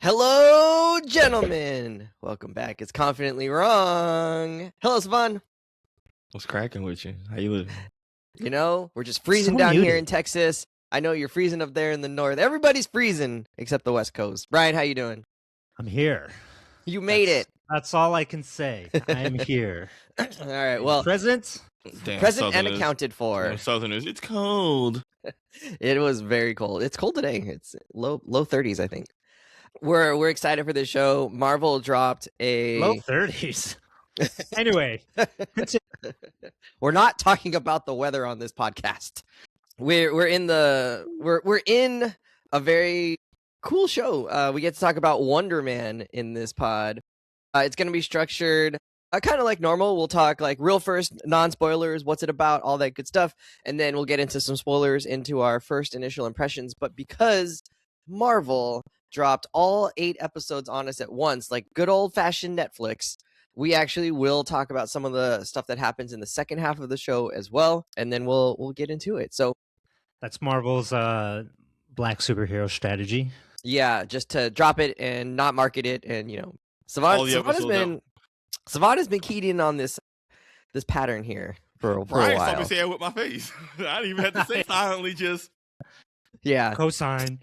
Hello, gentlemen. Welcome back. It's Confidently Wrong. Hello, Savon. What's cracking with you? How you living? You know, we're just freezing down here in Texas. I know you're freezing up there in the north. Everybody's freezing except the West Coast. Brian, how you doing? I'm here. You made it. That's all I can say. I am here. All right. Well, present and accounted for. Damn Southerners, it's cold. It was very cold. It's cold today. It's low 30s, I think. We're excited for this show. Marvel dropped a low 30s. Anyway, we're not talking about the weather on this podcast. We're in a very cool show. We get to talk about Wonderman in this pod. It's going to be structured kind of like normal. We'll talk like real first, non-spoilers, what's it about, all that good stuff, and then we'll get into some spoilers into our first initial impressions. But because Marvel dropped all 8 episodes on us at once, like good old-fashioned Netflix, we actually will talk about some of the stuff that happens in the second half of the show as well, and then we'll get into it. So that's Marvel's black superhero strategy. Yeah, just to drop it and not market it, and Savon has been keyed in on this pattern here for a while. Right, so say it with my face. I didn't even have to say silently, just cosign.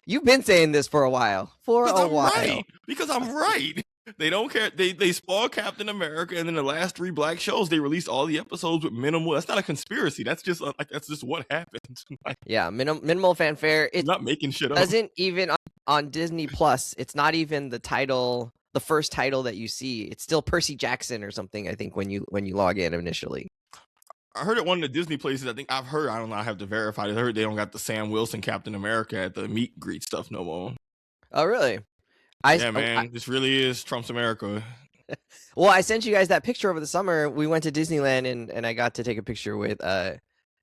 You've been saying this for a while. Right, because I'm right. They don't care. They spoil Captain America, and then the last 3 black shows they released all the episodes with minimal. That's not a conspiracy. That's just what happened. Minimal fanfare. It's not making shit up. Doesn't even on Disney Plus. It's not even the title, the first title that you see. It's still Percy Jackson or something. I think when you log in initially. I heard at one of the Disney places. I don't know. I have to verify it. I heard they don't got the Sam Wilson Captain America at the meet and greet stuff no more. Oh, really? This really is Trump's America. Well, I sent you guys that picture over the summer. We went to Disneyland and I got to take a picture with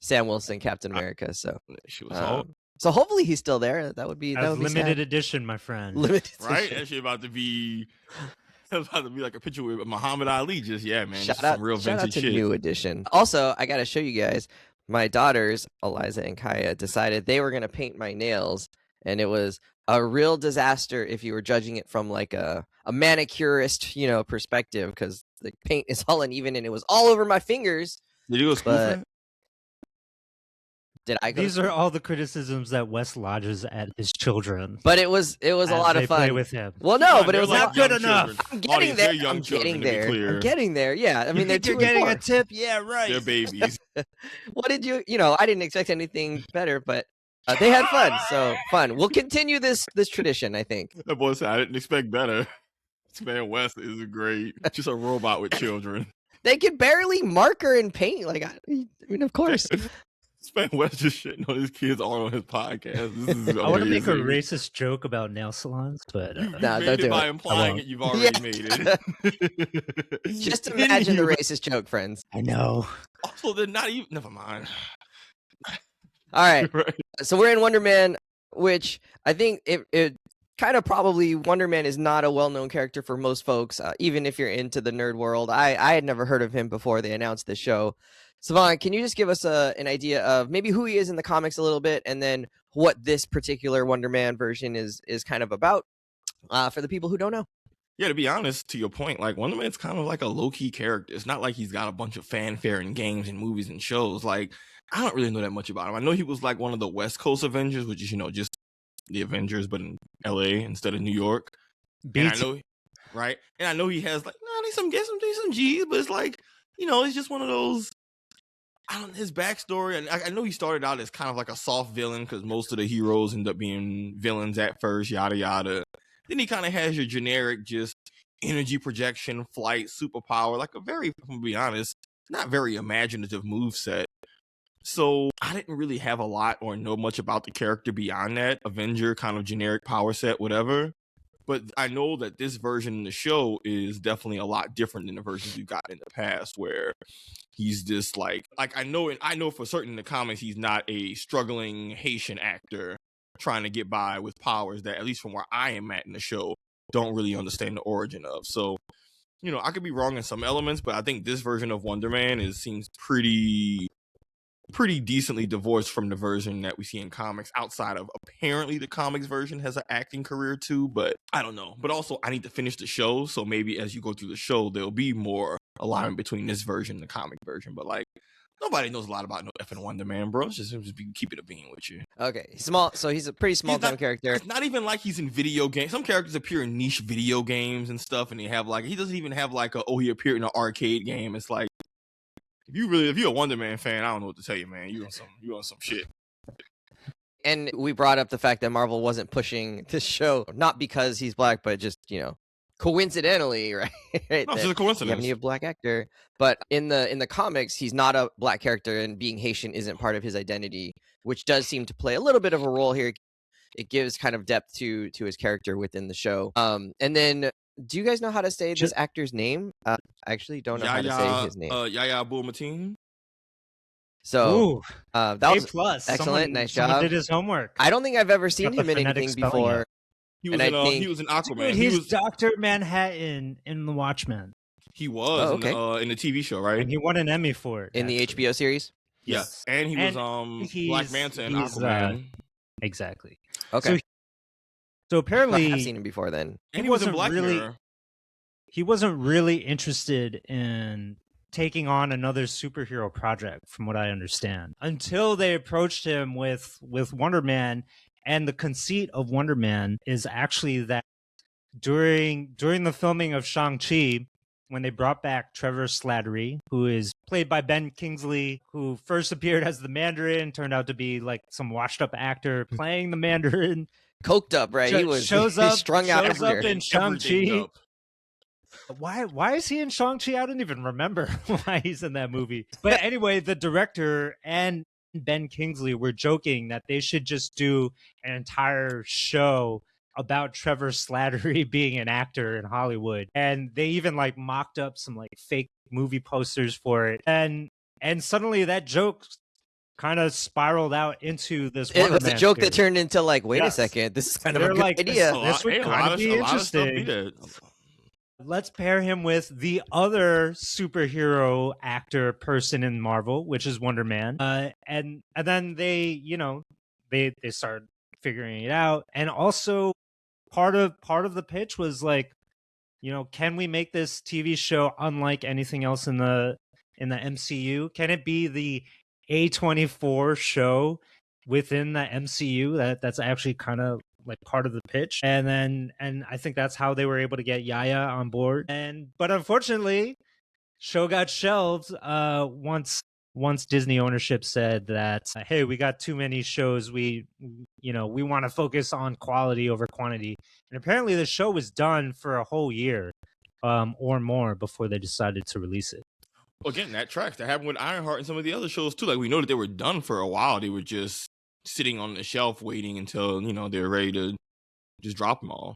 Sam Wilson, Captain America. So she was so hopefully he's still there. That would be limited edition, my friend. Limited right? edition. Actually about to be like a picture with Muhammad Ali. Just man. Shout out, some real vintage shit. New edition. Also, I got to show you guys. My daughters, Eliza and Kaya, decided they were going to paint my nails, and it was a real disaster if you were judging it from like a manicurist, perspective, because the paint is all uneven and it was all over my fingers. Did you go school? Did I go? These are all the criticisms that Wes lodges at his children. But it was a lot of fun. Play with him. Well, no, but it was not good enough. I'm getting there. I'm getting there. Yeah, I mean, they're getting a tip. Yeah, right. They're babies. What did you? I didn't expect anything better, but they had fun. So fun. We'll continue this tradition, I think. The boy said, "I didn't expect better." This man Wes is great. Just a robot with children. They could barely marker and paint. Like, I mean, of course. This man Wes just shitting on his kids all on his podcast. This is I want to make a racist joke about nail salons, but you made it by implying it. You've already made it. Just imagine the racist joke, friends. I know. Also, they're not even. Never mind. All right. So we're in Wonderman, which I think it kind of probably Wonderman is not a well-known character for most folks, even if you're into the nerd world. I had never heard of him before they announced this show. Savon, can you just give us an idea of maybe who he is in the comics a little bit, and then what this particular Wonderman version is kind of about for the people who don't know? Yeah, to be honest, to your point, like Wonderman's kind of like a low-key character. It's not like he's got a bunch of fanfare in games and movies and shows. Like, I don't really know that much about him. I know he was like one of the West Coast Avengers, which is, just the Avengers, but in LA instead of New York. And I know, right? And I know he has like, there's some G's, but it's like, it's just one of those. His backstory, and I know he started out as kind of like a soft villain because most of the heroes end up being villains at first, yada yada. Then he kind of has your generic just energy projection, flight, superpower, like a very, if I'm gonna be honest, not very imaginative moveset. So I didn't really have a lot or know much about the character beyond that Avenger kind of generic power set, whatever. But I know that this version in the show is definitely a lot different than the versions you got in the past, where he's just like I know for certain in the comics he's not a struggling Haitian actor trying to get by with powers that, at least from where I am at in the show, don't really understand the origin of. So, I could be wrong in some elements, but I think this version of Wonderman seems pretty pretty decently divorced from the version that we see in comics, outside of apparently the comics version has an acting career too, but I don't know. But also I need to finish the show, so maybe as you go through the show there'll be more alignment between this version and the comic version. But like, nobody knows a lot about no effing Wonder Man, bro. It's just be keep it a bean with you. Okay, small. So he's a pretty small time character. It's not even like he's in video games. Some characters appear in niche video games and stuff, and they have like, he doesn't even have like he appeared in an arcade game. It's like, if you're a Wonder Man fan, I don't know what to tell you, man. You on some shit. And we brought up the fact that Marvel wasn't pushing this show, not because he's black, but just, coincidentally, right? No, it's just a coincidence. You have a black actor, but in the comics, he's not a black character, and being Haitian isn't part of his identity, which does seem to play a little bit of a role here. It gives kind of depth to his character within the show. And then, do you guys know how to say this actor's name? I actually don't know how to say his name. Yahya Abdul-Mateen. So that was plus. Excellent. Nice job. Someone did his homework. I don't think I've ever seen him in anything before. He was in Aquaman. Dude, he's Dr. Manhattan in The Watchmen. He was in the TV show, right? And he won an Emmy for it. In the HBO series? Yes. Yeah. And he was Black Manta in Aquaman. Exactly. Okay. So apparently I've seen him before then. And he was in Black Mirror. He wasn't really interested in taking on another superhero project, from what I understand, until they approached him with Wonder Man. And the conceit of Wonder Man is actually that during the filming of Shang-Chi, when they brought back Trevor Slattery, who is played by Ben Kingsley, who first appeared as the Mandarin, turned out to be like some washed-up actor playing the Mandarin. Coked up, right? He shows up in Shang-Chi. Why is he in Shang-Chi? I don't even remember why he's in that movie. But anyway, the director and Ben Kingsley were joking that they should just do an entire show about Trevor Slattery being an actor in Hollywood. And they even like mocked up some like fake movie posters for it. And suddenly that joke kind of spiraled out into this Wonderman. It was a joke that turned into like, wait a second, this is kind of a good idea. This would kind of be interesting. Let's pair him with the other superhero actor person in Marvel, which is Wonder Man. And then they started figuring it out. And also part of the pitch was like, can we make this TV show unlike anything else in the MCU? Can it be the A24 show within the MCU? That's actually kind of like part of the pitch. And I think that's how they were able to get Yahya on board. But unfortunately, show got shelved once Disney ownership said that, hey, we got too many shows. We want to focus on quality over quantity. And apparently the show was done for a whole year or more before they decided to release it. Well, again, that tracks. That happened with Ironheart and some of the other shows too. Like, we know that they were done for a while. They were just sitting on the shelf waiting until they're ready to just drop them all.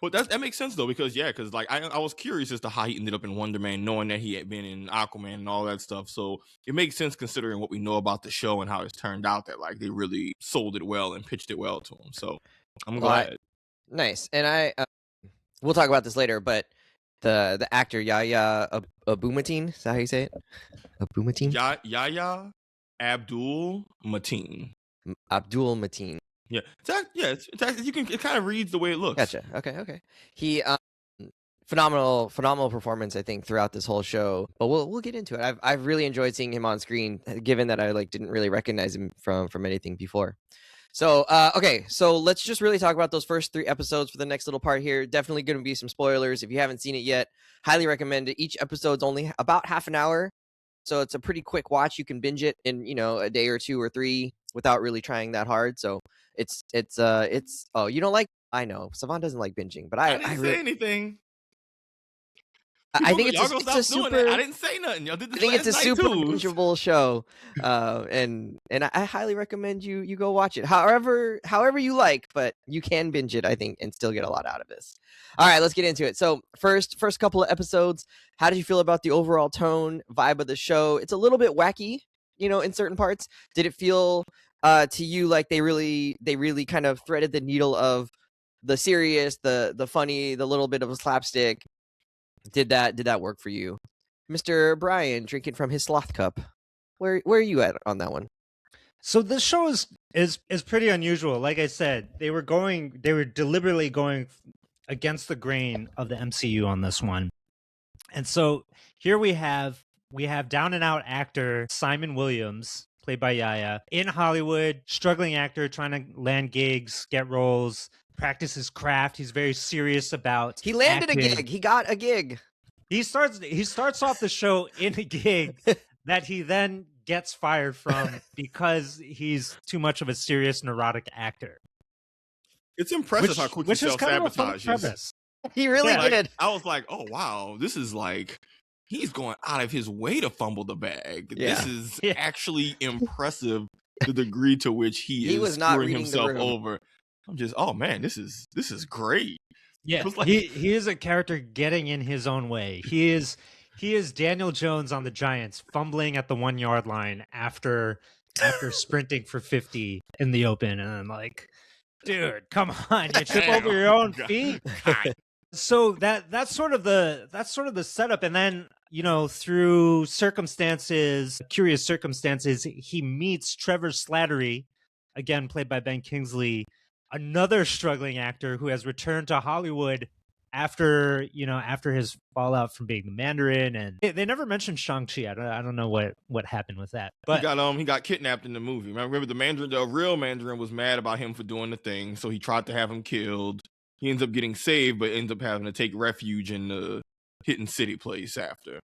But that makes sense though, because like I was curious as to how he ended up in Wonder Man, knowing that he had been in Aquaman and all that stuff. So it makes sense considering what we know about the show and how it's turned out, that like they really sold it well and pitched it well to him. So I'm glad. Nice. And we'll talk about this later, but the actor Yahya Abdul-Mateen, is that how you say it? Abdul-Mateen? Yahya Abdul-Mateen. Abdul-Mateen. Yeah, it kind of reads the way it looks. Gotcha. Okay. He phenomenal performance, I think, throughout this whole show. But we'll get into it. I've really enjoyed seeing him on screen, given that I didn't really recognize him from anything before. So okay, so let's just really talk about those first 3 episodes for the next little part here. Definitely going to be some spoilers. If you haven't seen it yet, highly recommend it. Each episode's only about half an hour, so it's a pretty quick watch. You can binge it in a day or 2 or 3 without really trying that hard. So it's oh, you don't like, I know Savon doesn't like binging, but I didn't say anything. I think it's a super. I didn't say nothing. Y'all did this I think it's a super too. bingeable show, and I highly recommend you go watch it. However you like, but you can binge it, I think, and still get a lot out of this. All right, let's get into it. So first couple of episodes, how did you feel about the overall tone, vibe of the show? It's a little bit wacky, in certain parts. Did it feel to you like they really kind of threaded the needle of the serious, the funny, the little bit of a slapstick? Did that work for you? Mr. Brian, drinking from his sloth cup, Where are you at on that one? So this show is pretty unusual. Like I said, they were deliberately going against the grain of the MCU on this one. And so here we have down and out actor Simon Williams, played by Yahya, in Hollywood, struggling actor trying to land gigs, get roles, practice his craft. He's very serious about He landed acting. a gig. He got a gig. He starts off the show in a gig that he then gets fired from because he's too much of a serious neurotic actor. It's impressive how quickly self-sabotages. He really did. I was like, oh wow, this is like he's going out of his way to fumble the bag. Yeah. This is actually impressive, the degree to which he is screwing himself over. I'm just, oh man, this is great. Yeah, like, he is a character getting in his own way. He is Daniel Jones on the Giants, fumbling at the 1 yard line after sprinting for 50 in the open, and I'm like, dude, come on, you trip over your own feet. So that's sort of the setup, and then through curious circumstances, he meets Trevor Slattery, again played by Ben Kingsley, another struggling actor who has returned to Hollywood after his fallout from being the Mandarin, and they never mentioned Shang-Chi. I don't know what happened with that. But he got kidnapped in the movie. Remember the real Mandarin was mad about him for doing the thing, so he tried to have him killed. He ends up getting saved, but ends up having to take refuge in the Hidden City place after.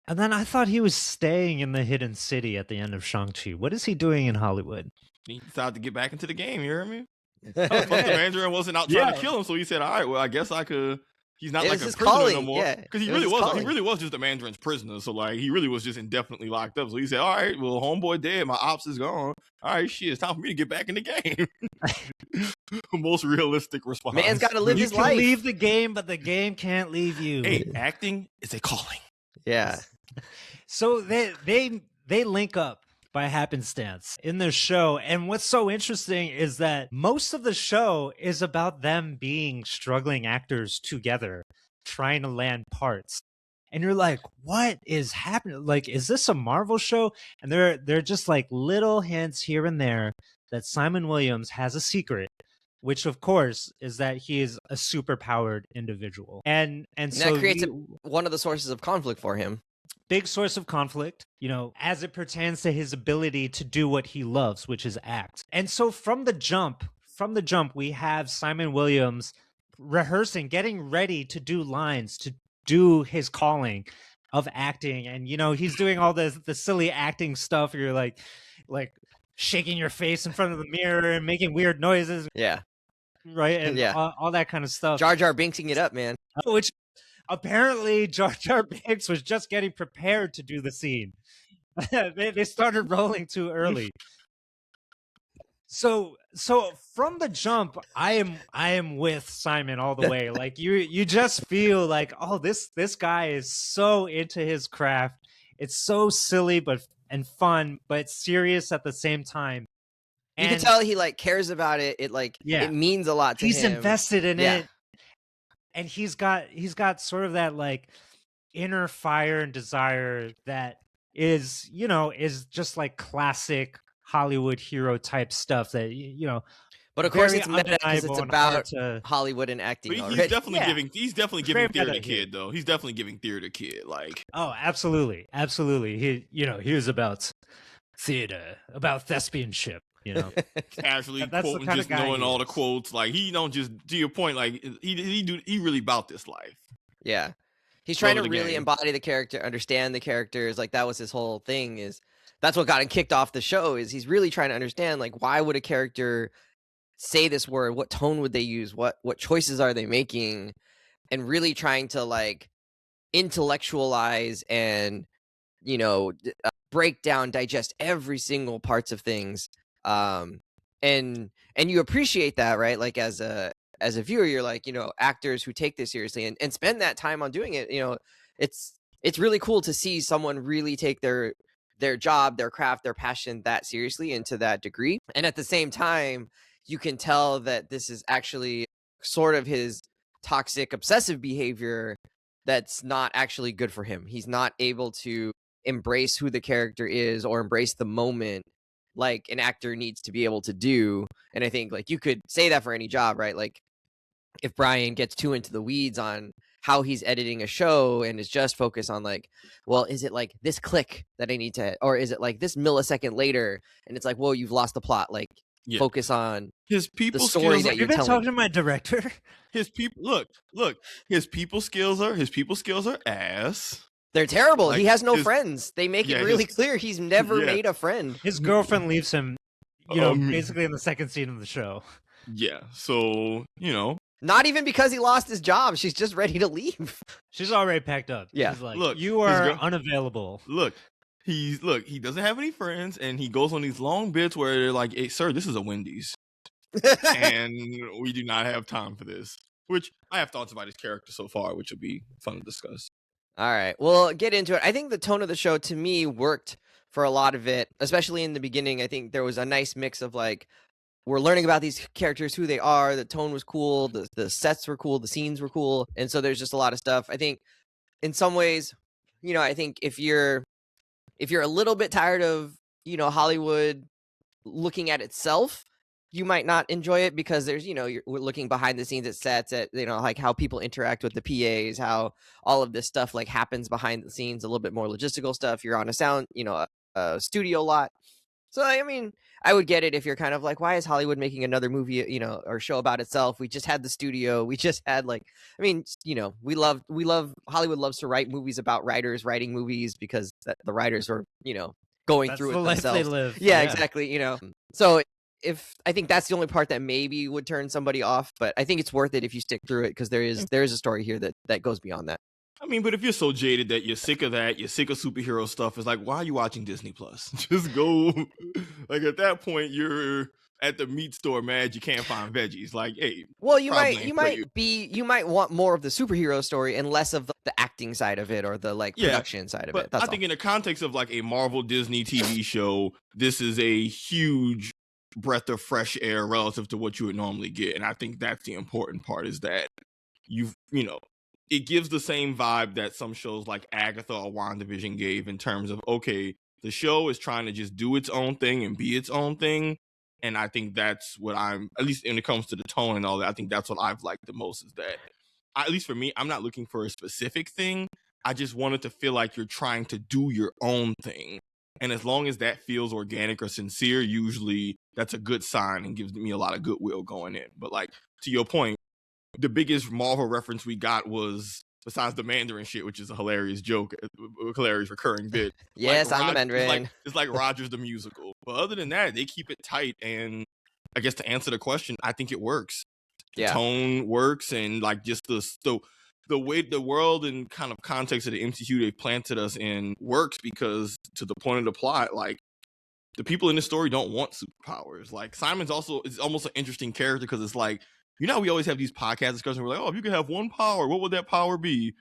And then I thought he was staying in the Hidden City at the end of Shang-Chi. What is he doing in Hollywood? He decided to get back into the game, you hear me? Plus the Mandarin wasn't out trying to kill him, so he said, all right, well, I guess I could. He's not like a prisoner no more. Because he really was just the Mandarin's prisoner. So like he really was just indefinitely locked up. So he said, all right, well, homeboy dead, my ops is gone. All right, shit, it's time for me to get back in the game. Most realistic response. Man's got to live his life. You can leave the game, but the game can't leave you. Hey, acting is a calling. Yeah. So they link up by happenstance in this show, and what's so interesting is that most of the show is about them being struggling actors together trying to land parts, and you're like, what is happening? Like, is this a Marvel show? And they're just like little hints here and there that Simon Williams has a secret, which of course is that he is a super powered individual, and so that creates one of the sources of conflict for him. Big source of conflict, as it pertains to his ability to do what he loves, which is act. And so from the jump, we have Simon Williams rehearsing, getting ready to do lines, to do his calling of acting. And, he's doing all the silly acting stuff. You're like shaking your face in front of the mirror and making weird noises. Yeah. Right. And all that kind of stuff. Jar Jar Binksing it up, man. Which apparently Jar Jar Binks was just getting prepared to do the scene. They started rolling too early. So from the jump, I am with Simon all the way. Like you just feel like, oh, this guy is so into his craft. It's so silly and fun, but serious at the same time. You can tell he cares about it. It means a lot to him. He's invested in it. And he's got sort of that inner fire and desire that is just like classic Hollywood hero type stuff that But of course it's meta because it's about Hollywood and acting. But he's definitely giving theater to kid though. He's definitely giving theater kid Oh, absolutely. He was about theater, about thespianship. Casually quoting, just knowing all the quotes. He don't just, to your point, he really about this life. Yeah, he's trying to really embody the character, understand the characters. That was his whole thing. That's what got him kicked off the show. Is he's really trying to understand why would a character say this word? What tone would they use? What choices are they making? And really trying to intellectualize and break down, digest every single parts of things. And you appreciate that, right? As a viewer, you're actors who take this seriously and spend that time on doing it. It's really cool to see someone really take their job, their craft, their passion that seriously and to that degree. And at the same time, you can tell that this is actually sort of his toxic, obsessive behavior that's not actually good for him. He's not able to embrace who the character is or embrace the moment like an actor needs to be able to do. And I think like you could say that for any job, right? Like if Brian gets too into the weeds on how he's editing a show and is just focused on like, well, is it like this click that I need to, or is it like this millisecond later? And it's like, well, you've lost the plot. Like focus on his people the story skills. that you're been telling. talking to my director. His people look. His people skills are ass. They're terrible. Like, he has no friends. They make it really clear he's never made a friend. His girlfriend leaves him, basically in the second scene of the show. Yeah. So, not even because he lost his job. She's just ready to leave. She's already packed up. Yeah. She's like, look, you are unavailable. He doesn't have any friends, and he goes on these long bits where they're like, hey, sir, this is a Wendy's. And we do not have time for this. Which I have thoughts about his character so far, which will be fun to discuss. All right. Well, get into it. I think the tone of the show to me worked for a lot of it, especially in the beginning. I think there was a nice mix of like, we're learning about these characters, who they are. The tone was cool. The sets were cool. The scenes were cool. And so there's just a lot of stuff. I think in some ways, I think if you're a little bit tired of, Hollywood looking at itself, you might not enjoy it because there's, you're looking behind the scenes at sets at, like how people interact with the PAs, how all of this stuff like happens behind the scenes, a little bit more logistical stuff. You're on a sound, a studio lot. So, I mean, I would get it if you're kind of like, why is Hollywood making another movie, or show about itself? We just had the studio. We just had we love Hollywood loves to write movies about writers writing movies because the writers are, going That's through the it life themselves. they live. Yeah, exactly. So if I think that's the only part that maybe would turn somebody off, but I think it's worth it if you stick through it because there is a story here that goes beyond that. I mean, but if you're so jaded that you're sick of that, you're sick of superhero stuff, it's like, why are you watching Disney Plus? Just go. Like at that point, you're at the meat store mad you can't find veggies. Like, hey. Well, you might want more of the superhero story and less of the acting side of it or the production side of it. That's I think in the context of like a Marvel Disney TV show, this is a huge breath of fresh air relative to what you would normally get. And I think that's the important part is that it gives the same vibe that some shows like Agatha or WandaVision gave in terms of, okay, the show is trying to just do its own thing and be its own thing. And I think that's what at least when it comes to the tone and all that, I think that's what I've liked the most is that, at least for me, I'm not looking for a specific thing. I just wanted to feel like you're trying to do your own thing. And as long as that feels organic or sincere, usually that's a good sign and gives me a lot of goodwill going in. But like, to your point, the biggest Marvel reference we got was, besides the Mandarin shit, which is a hilarious joke, a hilarious recurring bit. Yes, I'm the Mandarin. It's like Rogers the Musical. But other than that, they keep it tight. And I guess to answer the question, I think it works. The tone works, and like just the way the world and kind of context of the MCU they planted us in works because, to the point of the plot, like the people in the story don't want superpowers. Like Simon's also is almost an interesting character because it's like, we always have these podcast discussions. We're like, oh, if you could have one power, what would that power be?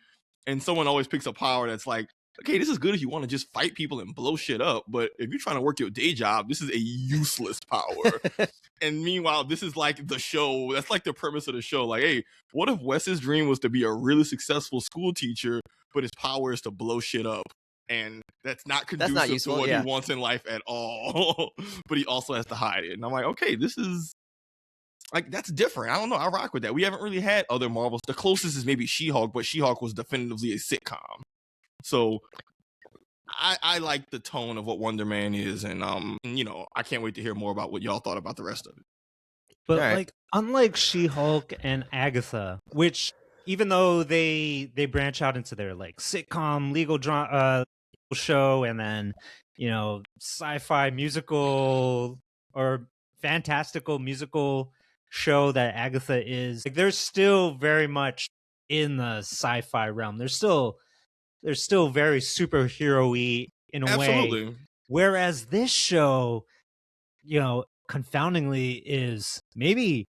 And someone always picks a power that's like, okay, this is good if you want to just fight people and blow shit up. But if you're trying to work your day job, this is a useless power. And meanwhile, this is like the show. That's like the premise of the show. Like, hey, what if Wes's dream was to be a really successful school teacher, but his power is to blow shit up? And that's not conducive to what he wants in life at all. But he also has to hide it. And I'm like, okay, this is like, that's different. I don't know. I rock with that. We haven't really had other Marvels. The closest is maybe She-Hulk, but She-Hulk was definitively a sitcom. So I like the tone of what Wonderman is, and I can't wait to hear more about what y'all thought about the rest of it. But like, unlike She-Hulk and Agatha, which even though they branch out into their like sitcom legal drama show, and then sci-fi musical or fantastical musical show that Agatha is, like, they're still very much in the sci-fi realm. They're still very superhero-y in a way. Whereas this show, confoundingly is maybe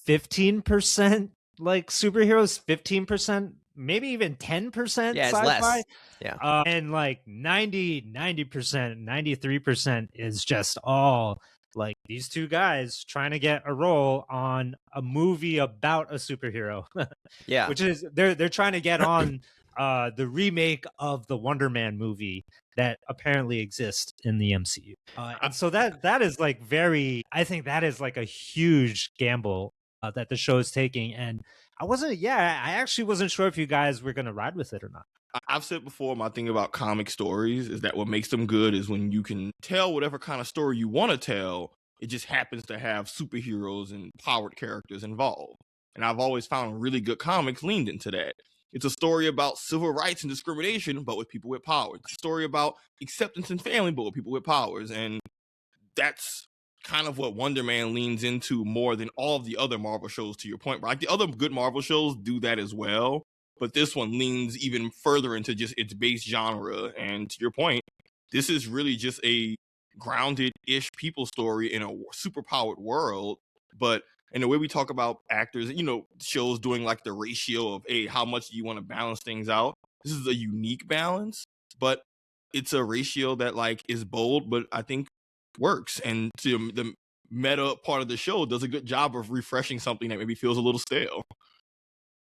15% like superheroes, 15%, maybe even 10% sci-fi. Less. Yeah. And like 90%, 93% is just all like these two guys trying to get a role on a movie about a superhero. Yeah. Which is they're trying to get on the remake of the Wonderman movie that apparently exists in the MCU. And so that is like I think that is like a huge gamble that the show is taking. And I actually wasn't sure if you guys were going to ride with it or not. I've said before, my thing about comic stories is that what makes them good is when you can tell whatever kind of story you want to tell. It just happens to have superheroes and powered characters involved. And I've always found really good comics leaned into that. It's a story about civil rights and discrimination, but with people with power. It's a story about acceptance and family, but with people with powers. And that's kind of what Wonderman leans into more than all of the other Marvel shows, to your point. Like the other good Marvel shows do that as well, but this one leans even further into just its base genre. And to your point, this is really just a grounded-ish people story in a super-powered world, but in the way we talk about actors, shows doing like the ratio of, hey, how much do you want to balance things out? This is a unique balance, but it's a ratio that like is bold, but I think works. And to the meta part of the show does a good job of refreshing something that maybe feels a little stale.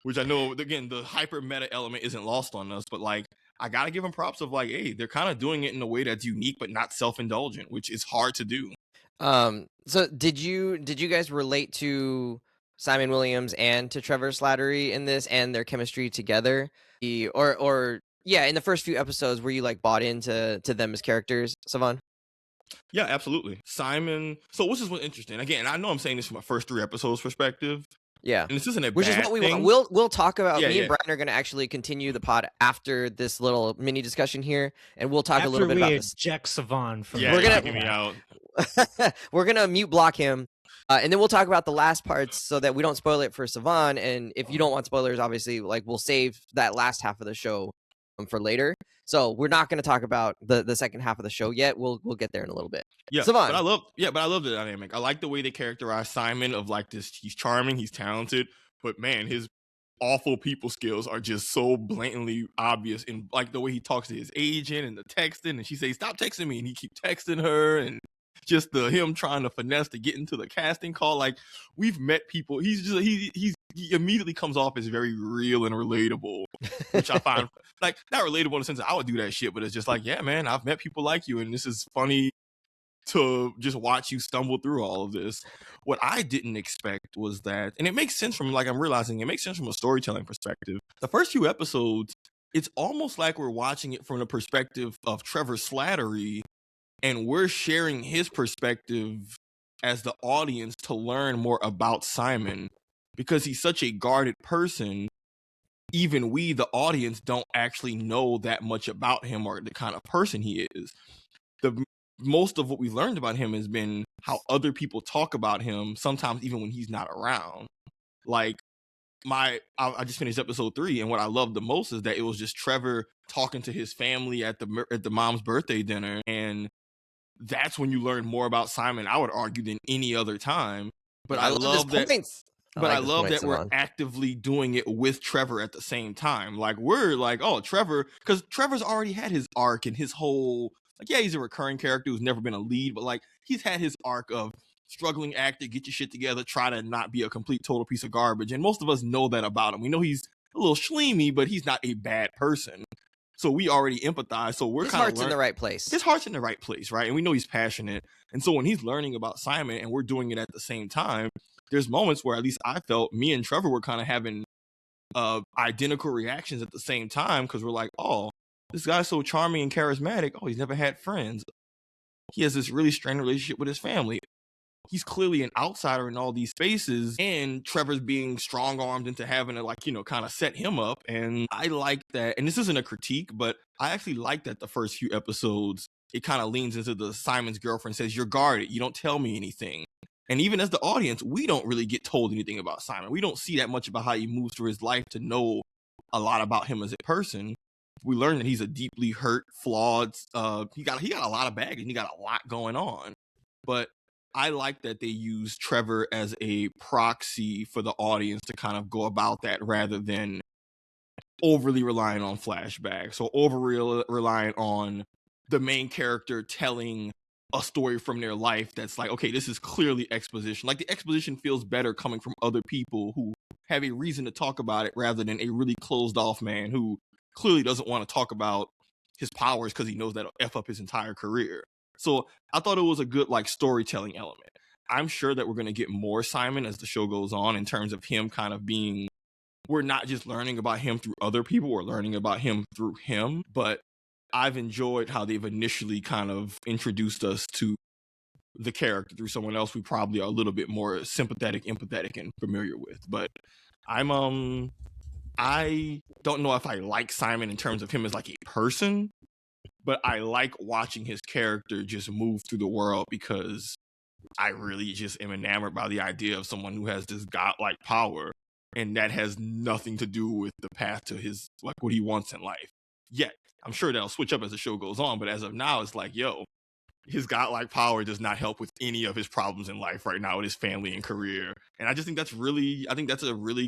Which I know, again, the hyper meta element isn't lost on us, but like, I gotta give them props of like, hey, they're kind of doing it in a way that's unique but not self-indulgent, which is hard to do. So did you guys relate to Simon Williams and to Trevor Slattery in this and their chemistry together? Or in the first few episodes, were you like bought into them as characters, Savon? Yeah, absolutely. Simon. So this is what's interesting. Again, I know I'm saying this from a first 3 episodes perspective. Yeah, and this isn't a which bad is what we thing. want. We'll talk about. Me and Brian are going to actually continue the pod after this little mini discussion here, and we'll talk a little bit about this. Eject Savon from we're gonna get me out. We're gonna mute block him, and then we'll talk about the last parts so that we don't spoil it for Savon. And if you don't want spoilers, obviously, like we'll save that last half of the show for later. So we're not going to talk about the second half of the show yet. We'll get there in a little bit. Yeah, Savon. but I love the dynamic. I like the way they characterize Simon of like this. He's charming, he's talented, but man, his awful people skills are just so blatantly obvious in like the way he talks to his agent and the texting, and she says, "Stop texting me," and he keeps texting her, and just him trying to finesse to get into the casting call. Like we've met people. He immediately comes off as very real and relatable, which I find like not relatable in the sense that I would do that shit, but it's just like, yeah, man, I've met people like you, and this is funny to just watch you stumble through all of this. What I didn't expect was that, and it makes sense from like I'm realizing it makes sense from a storytelling perspective. The first few episodes, it's almost like we're watching it from the perspective of Trevor Slattery, and we're sharing his perspective as the audience to learn more about Simon. Because he's such a guarded person, even we, the audience, don't actually know that much about him or the kind of person he is. Most of what we've learned about him has been how other people talk about him, sometimes even when he's not around. Like, I just finished episode 3, and what I loved the most is that it was just Trevor talking to his family at the mom's birthday dinner, and that's when you learn more about Simon, I would argue, than any other time. But I love that. But I love that we're actively doing it with Trevor at the same time. Like, we're like, oh, Trevor, because Trevor's already had his arc and his whole, like, yeah, he's a recurring character who's never been a lead, but like, he's had his arc of struggling actor, get your shit together, try to not be a complete total piece of garbage. And most of us know that about him. We know he's a little schleamy, but he's not a bad person. So we already empathize. So we're kind of, his heart's in the right place. His heart's in the right place, right? And we know he's passionate. And so when he's learning about Simon and we're doing it at the same time, there's moments where at least I felt me and Trevor were kind of having identical reactions at the same time, because we're like, oh, this guy's so charming and charismatic. Oh, he's never had friends. He has this really strained relationship with his family. He's clearly an outsider in all these spaces, and Trevor's being strong-armed into having to, like, you know, kind of set him up. And I like that. And this isn't a critique, but I actually like that the first few episodes, it kind of leans into the Simon's girlfriend says, you're guarded. You don't tell me anything. And even as the audience, we don't really get told anything about Simon. We don't see that much about how he moves through his life to know a lot about him as a person. We learn that he's a deeply hurt, flawed, he got a lot of baggage, he got a lot going on. But I like that they use Trevor as a proxy for the audience to kind of go about that, rather than overly relying on flashbacks or overly relying on the main character telling a story from their life that's like, okay, this is clearly exposition. Like, the exposition feels better coming from other people who have a reason to talk about it, rather than a really closed off man who clearly doesn't want to talk about his powers because he knows that'll F up his entire career. So I thought it was a good like storytelling element. I'm sure that we're going to get more Simon as the show goes on in terms of him kind of being, we're not just learning about him through other people, we're learning about him through him. But I've enjoyed how they've initially kind of introduced us to the character through someone else we probably are a little bit more sympathetic, empathetic, and familiar with. But I don't know if I like Simon in terms of him as like a person, but I like watching his character just move through the world because I really just am enamored by the idea of someone who has this godlike power, and that has nothing to do with the path to his, like, what he wants in life. Yet, I'm sure that'll switch up as the show goes on, but as of now, it's like, yo, his godlike power does not help with any of his problems in life right now with his family and career. And I just think that's a really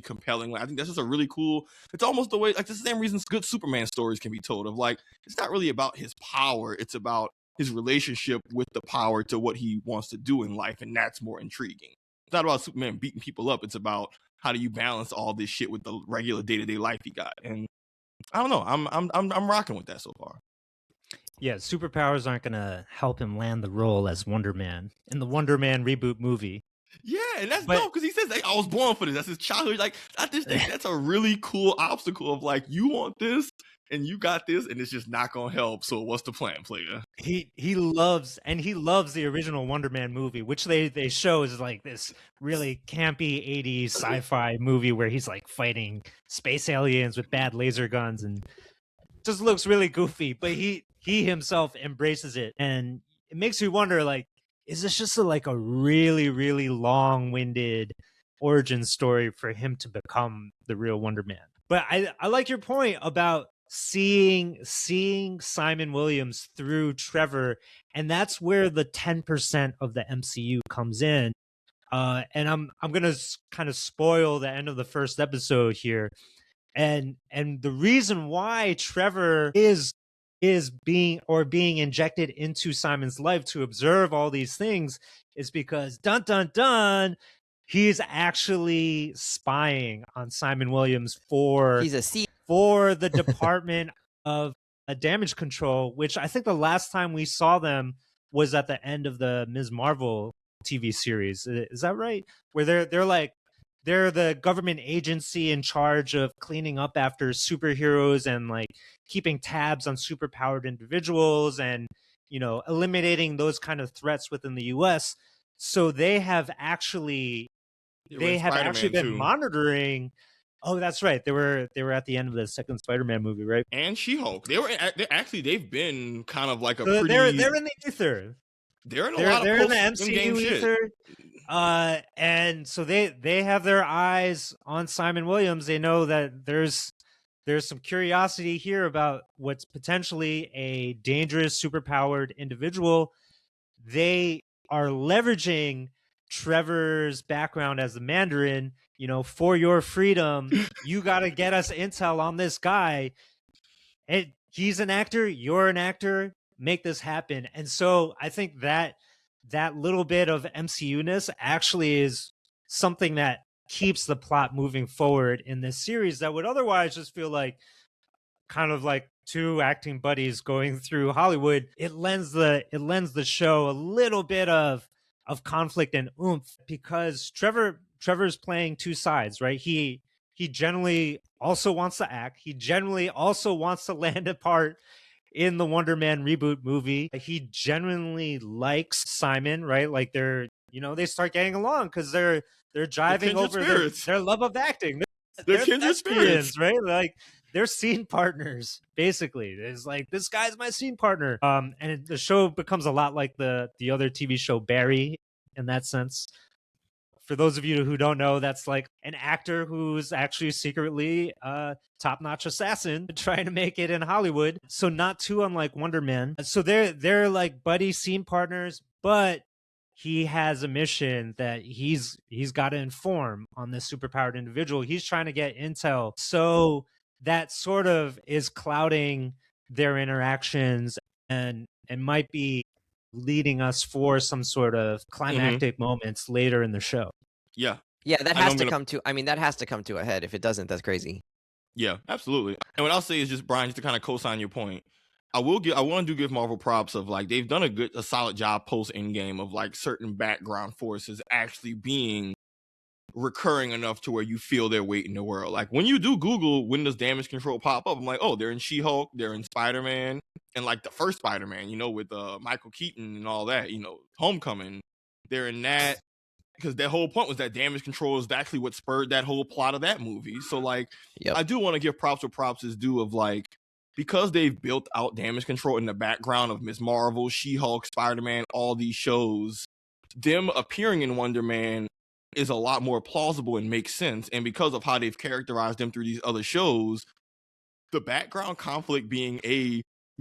compelling, I think that's just a really cool, it's almost the way, like, the same reasons good Superman stories can be told of, like, it's not really about his power, it's about his relationship with the power to what he wants to do in life, and that's more intriguing. It's not about Superman beating people up, it's about how do you balance all this shit with the regular day-to-day life he got. And I don't know, I'm rocking with that so far. Yeah, superpowers aren't going to help him land the role as Wonder Man in the Wonder Man reboot movie. Yeah, and that's dope because he says, like, I was born for this. That's his childhood. Like, I just think that's a really cool obstacle of, like, you want this and you got this and it's just not going to help. So what's the plan, player? He loves the original Wonder Man movie, which they show is like this really campy 80s sci-fi movie where he's like fighting space aliens with bad laser guns and just looks really goofy, but he himself embraces it, and it makes you wonder, like, is this just a really, really long-winded origin story for him to become the real Wonder Man? But I like your point about seeing Simon Williams through Trevor, and that's where the 10% of the MCU comes in. And I'm gonna kind of spoil the end of the first episode here. And the reason why Trevor is being injected into Simon's life to observe all these things is because dun dun dun, he's actually spying on Simon Williams for the Department of Damage Control, which I think the last time we saw them was at the end of the Ms. Marvel TV series. Is that right? Where they're the government agency in charge of cleaning up after superheroes and like keeping tabs on superpowered individuals and, you know, eliminating those kind of threats within the US. So they have actually been monitoring. Oh, that's right. They were at the end of the second Spider-Man movie, right? And She-Hulk. They've been kind of like a so pretty. They're in the ether. They're in the MCU ether. And so they have their eyes on Simon Williams. They know that there's some curiosity here about what's potentially a dangerous, superpowered individual. They are leveraging Trevor's background as the Mandarin, you know, for your freedom. You got to get us intel on this guy. And he's an actor. You're an actor. Make this happen. And so I think that little bit of MCU-ness actually is something that keeps the plot moving forward in this series that would otherwise just feel like kind of like two acting buddies going through Hollywood. It lends the show a little bit of conflict and oomph because Trevor's playing two sides, right? He generally also wants to act. He generally also wants to land a part in the Wonder Man reboot movie. He genuinely likes Simon, right? Like they start getting along because they're jiving over their love of acting. They're kindred spirits, right? Like they're scene partners, basically. It's like, this guy's my scene partner. And the show becomes a lot like the other TV show Barry in that sense. For those of you who don't know, that's like an actor who's actually secretly a top-notch assassin trying to make it in Hollywood. So not too unlike Wonder Man. So they're like buddy scene partners, but he has a mission that he's got to inform on this superpowered individual. He's trying to get intel. So that sort of is clouding their interactions and might be leading us for some sort of climactic moments later in the show. Yeah. Yeah, that has to come to a head. If it doesn't, that's crazy. Yeah, absolutely. And what I'll say is just, Brian, just to kind of co-sign your point, I want to give Marvel props of like they've done a solid job post Endgame of like certain background forces actually being recurring enough to where you feel their weight in the world. Like when you do Google when does damage control pop up, I'm like, oh, they're in She-Hulk, they're in Spider-Man, and like the first Spider-Man, you know, with Michael Keaton and all that, you know, Homecoming, they're in that. Because their whole point was that damage control is actually what spurred that whole plot of that movie. So like, Yep. I do want to give props where props is due of like, because they've built out damage control in the background of Ms. Marvel, She-Hulk, Spider-Man, all these shows, them appearing in Wonder Man is a lot more plausible and makes sense. And because of how they've characterized them through these other shows, the background conflict being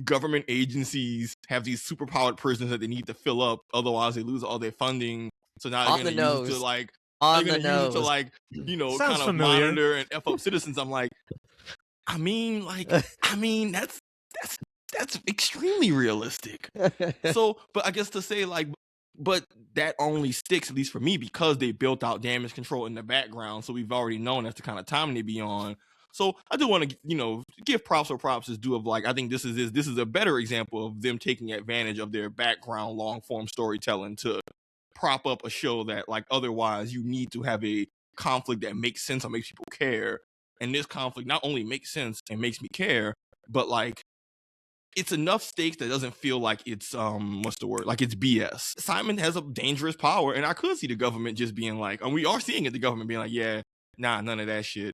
government agencies have these superpowered prisons that they need to fill up, otherwise they lose all their funding. So now they're going to use it to like, you know, Sounds kind of familiar. monitor and F up citizens. I'm like, that's extremely realistic. So, but I guess to say like, but that only sticks, at least for me, because they built out damage control in the background. So we've already known that's the kind of time they be on. So I do want to, you know, give props where props is due of like, I think this is a better example of them taking advantage of their background long form storytelling to prop up a show that like otherwise you need to have a conflict that makes sense or makes people care. And this conflict not only makes sense and makes me care, but like it's enough stakes that doesn't feel like it's like it's BS. Simon has a dangerous power, and I could see the government just being like, and we are seeing it, the government being like, yeah, nah, none of that shit.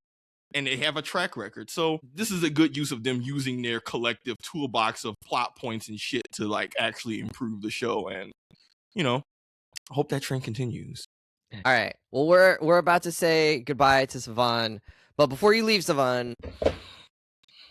And they have a track record. So this is a good use of them using their collective toolbox of plot points and shit to like actually improve the show. And, you know, I hope that trend continues. All right. Well, we're about to say goodbye to Savon, but before you leave, Savon,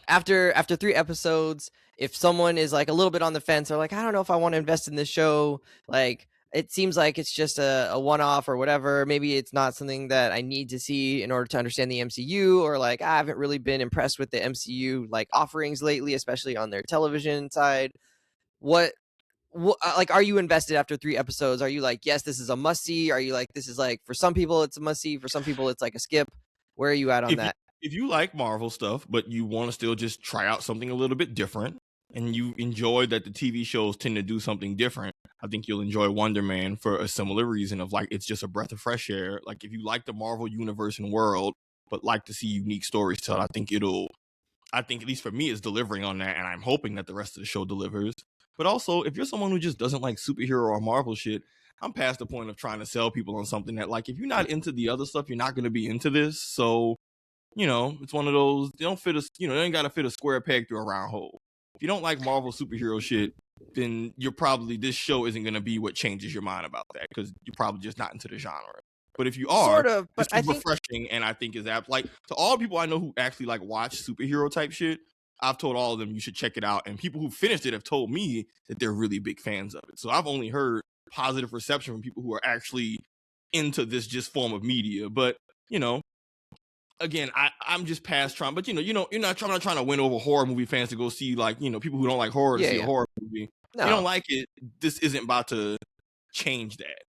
after 3 episodes, if someone is like a little bit on the fence, or like, I don't know if I want to invest in this show, like it seems like it's just a one-off or whatever. Maybe it's not something that I need to see in order to understand the MCU, or like I haven't really been impressed with the MCU like offerings lately, especially on their television side. What like, are you invested after 3 episodes? Are you like, yes, this is a must see? Are you like, this is like, for some people it's a must see, for some people it's like a skip? Where are you at on that? If you like Marvel stuff, but you want to still just try out something a little bit different, and you enjoy that the TV shows tend to do something different, I think you'll enjoy Wonder Man for a similar reason of like, it's just a breath of fresh air. Like if you like the Marvel universe and world, but like to see unique stories told, I think at least for me, it's delivering on that, and I'm hoping that the rest of the show delivers. But also, if you're someone who just doesn't like superhero or Marvel shit, I'm past the point of trying to sell people on something that, like, if you're not into the other stuff, you're not going to be into this. So, you know, it's one of those, they ain't got to fit a square peg through a round hole. If you don't like Marvel superhero shit, then this show isn't going to be what changes your mind about that, because you're probably just not into the genre. But if you are, sort of, but I think refreshing, and I think is apt. Like, to all people I know who actually like watch superhero type shit, I've told all of them you should check it out, and people who finished it have told me that they're really big fans of it. So I've only heard positive reception from people who are actually into this just form of media. But, you know, again, I'm just past trying. But, you're not trying to win over horror movie fans to go see, like, people who don't like horror to see a horror movie. No. If you don't like it, this isn't about to change that.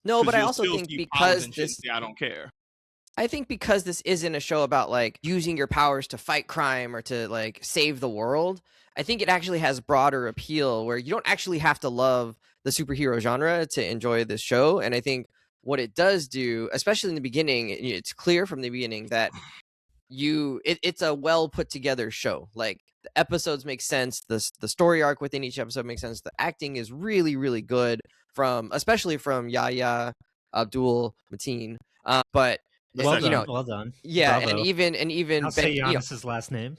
No, but I also think because I don't care. I think because this isn't a show about like using your powers to fight crime or to like save the world, I think it actually has broader appeal where you don't actually have to love the superhero genre to enjoy this show. And I think what it does do, especially in the beginning, it's clear from the beginning that it's a well put together show. Like the episodes make sense, the story arc within each episode makes sense. The acting is really, really good especially from Yahya Abdul-Mateen. But well done. Yeah, Bravo. and even I'll say Giannis's last name.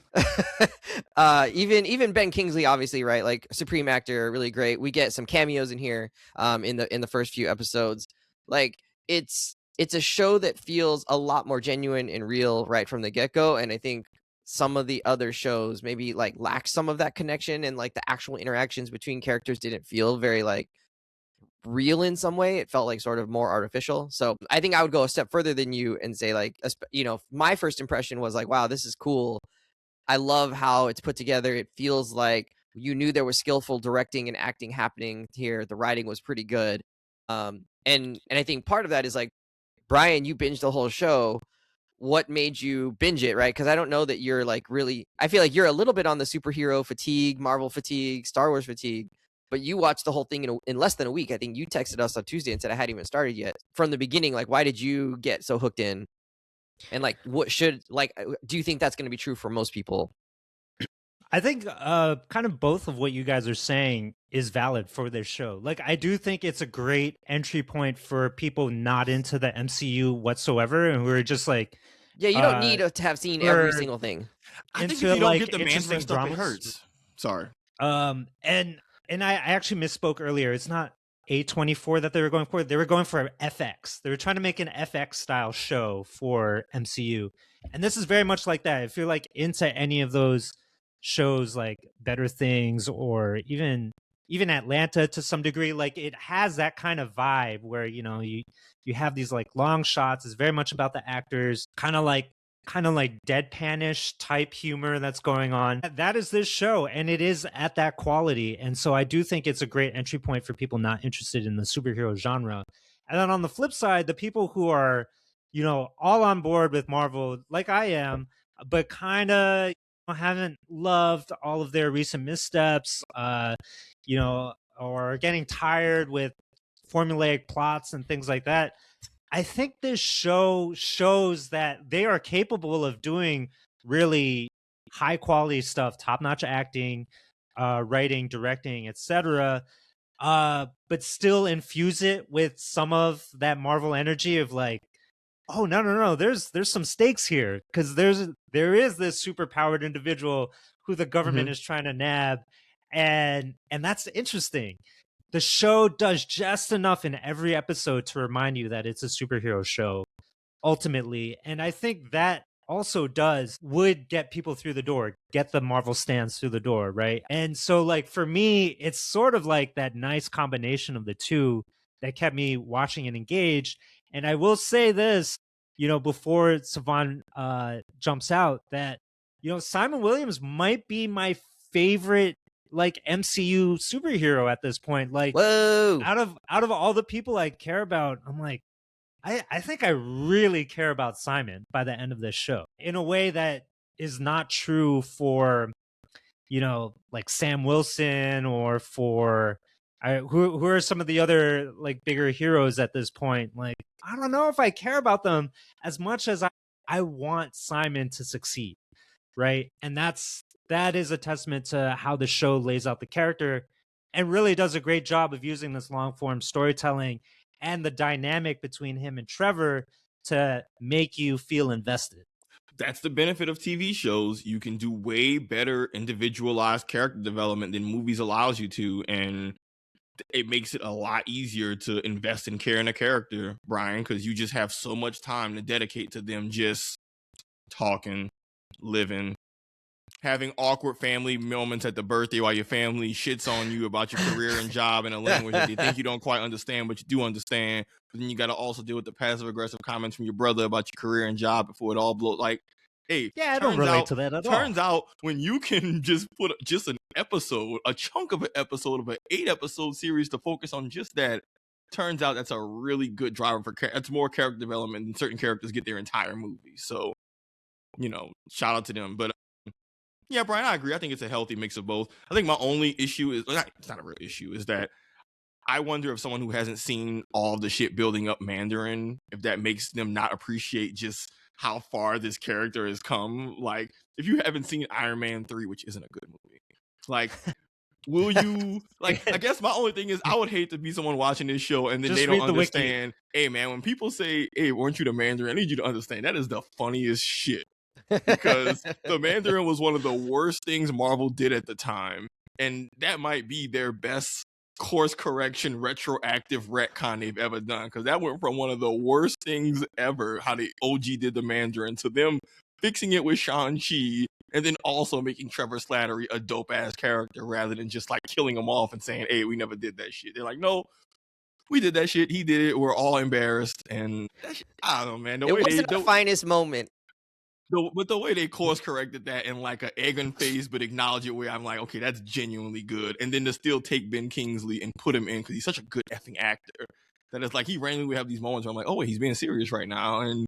Even Ben Kingsley, obviously, right? Like supreme actor, really great. We get some cameos in here, in the first few episodes. Like it's a show that feels a lot more genuine and real right from the get-go. And I think some of the other shows maybe like lack some of that connection, and like the actual interactions between characters didn't feel very like real in some way. It felt like sort of more artificial. So I think I would go a step further than you and say like, my first impression was like, wow, this is cool. I love how it's put together. It feels like you knew there was skillful directing and acting happening here. The writing was pretty good. And I think part of that is like, Brian, you binged the whole show. what made you binge it, right? Because I don't know that you're like really. I feel like you're a little bit on the superhero fatigue, Marvel fatigue, Star Wars fatigue. But you watched the whole thing in less than a week. I think you texted us on Tuesday and said I hadn't even started yet. From the beginning, like, why did you get so hooked in? And like, what should like? Do you think that's going to be true for most people? I think kind of both of what you guys are saying is valid for this show. Like, I do think it's a great entry point for people not into the MCU whatsoever and who are just like, yeah, you don't need to have seen every single thing. I think if you don't get the Mandarin stuff, it hurts. Sorry. And I actually misspoke earlier. It's not A24 that they were going for. They were going for FX. They were trying to make an FX style show for MCU. And this is very much like that. If you're like into any of those shows like Better Things or even Atlanta to some degree, like it has that kind of vibe where, you know, you have these like long shots. It's very much about the actors, kind of like deadpanish type humor that's going on. That is this show, and it is at that quality. And so I do think it's a great entry point for people not interested in the superhero genre. And then on the flip side, the people who are, you know, all on board with Marvel, like I am, but kind of haven't loved all of their recent missteps, you know, or getting tired with formulaic plots and things like that. I think this show shows that they are capable of doing really high quality stuff, top-notch acting, writing, directing, etc. But still infuse it with some of that Marvel energy of like, oh no, there's some stakes here because there is this super powered individual who the government is trying to nab, and that's interesting. The show does just enough in every episode to remind you that it's a superhero show, ultimately. And I think that also would get people through the door, get the Marvel stands through the door, right? And so, like, for me, it's sort of like that nice combination of the two that kept me watching and engaged. And I will say this, you know, before Savon jumps out, that, you know, Simon Williams might be my favorite like MCU superhero at this point. Like, whoa, out of all the people I care about, I'm like, I think I really care about Simon by the end of this show in a way that is not true for, you know, like Sam Wilson or for who are some of the other like bigger heroes at this point. Like, I don't know if I care about them as much as I want Simon to succeed, right? And that is a testament to how the show lays out the character and really does a great job of using this long form storytelling and the dynamic between him and Trevor to make you feel invested. That's the benefit of TV shows. You can do way better individualized character development than movies allows you to, and it makes it a lot easier to invest and care in a character, Brian, because you just have so much time to dedicate to them just talking, living, having awkward family moments at the birthday while your family shits on you about your career and job in a language that they think you don't quite understand, but you do understand. But then you got to also deal with the passive aggressive comments from your brother about your career and job before it all blows. Like, hey, yeah, I don't relate to that at all. Turns out when you can just put just an episode, a chunk of an episode of an 8-episode series to focus on just that, turns out that's a really good driver for that's more character development than certain characters get their entire movie. So, you know, shout out to them. But yeah, Brian, I agree. I think it's a healthy mix of both. I think my only issue is, it's not a real issue, is that I wonder if someone who hasn't seen all the shit building up Mandarin, if that makes them not appreciate just how far this character has come. Like, if you haven't seen Iron Man 3, which isn't a good movie, like, will you, like, I guess my only thing is I would hate to be someone watching this show and then just they don't understand, hey, man, when people say, hey, weren't you the Mandarin? I need you to understand that is the funniest shit. Because the Mandarin was one of the worst things Marvel did at the time, and that might be their best course correction retroactive retcon they've ever done, because that went from one of the worst things ever, how the OG did the Mandarin, to them fixing it with Shang-Chi and then also making Trevor Slattery a dope ass character rather than just like killing him off and saying, hey, we never did that shit. They're like, no, we did that shit, he did it, we're all embarrassed. And that shit, I don't know, man, it wasn't the finest moment. But the way they course corrected that in like an egg and face, but acknowledge it, where I'm like, okay, that's genuinely good. And then to still take Ben Kingsley and put him in because he's such a good effing actor that it's like he randomly would have these moments where I'm like, oh wait, he's being serious right now. And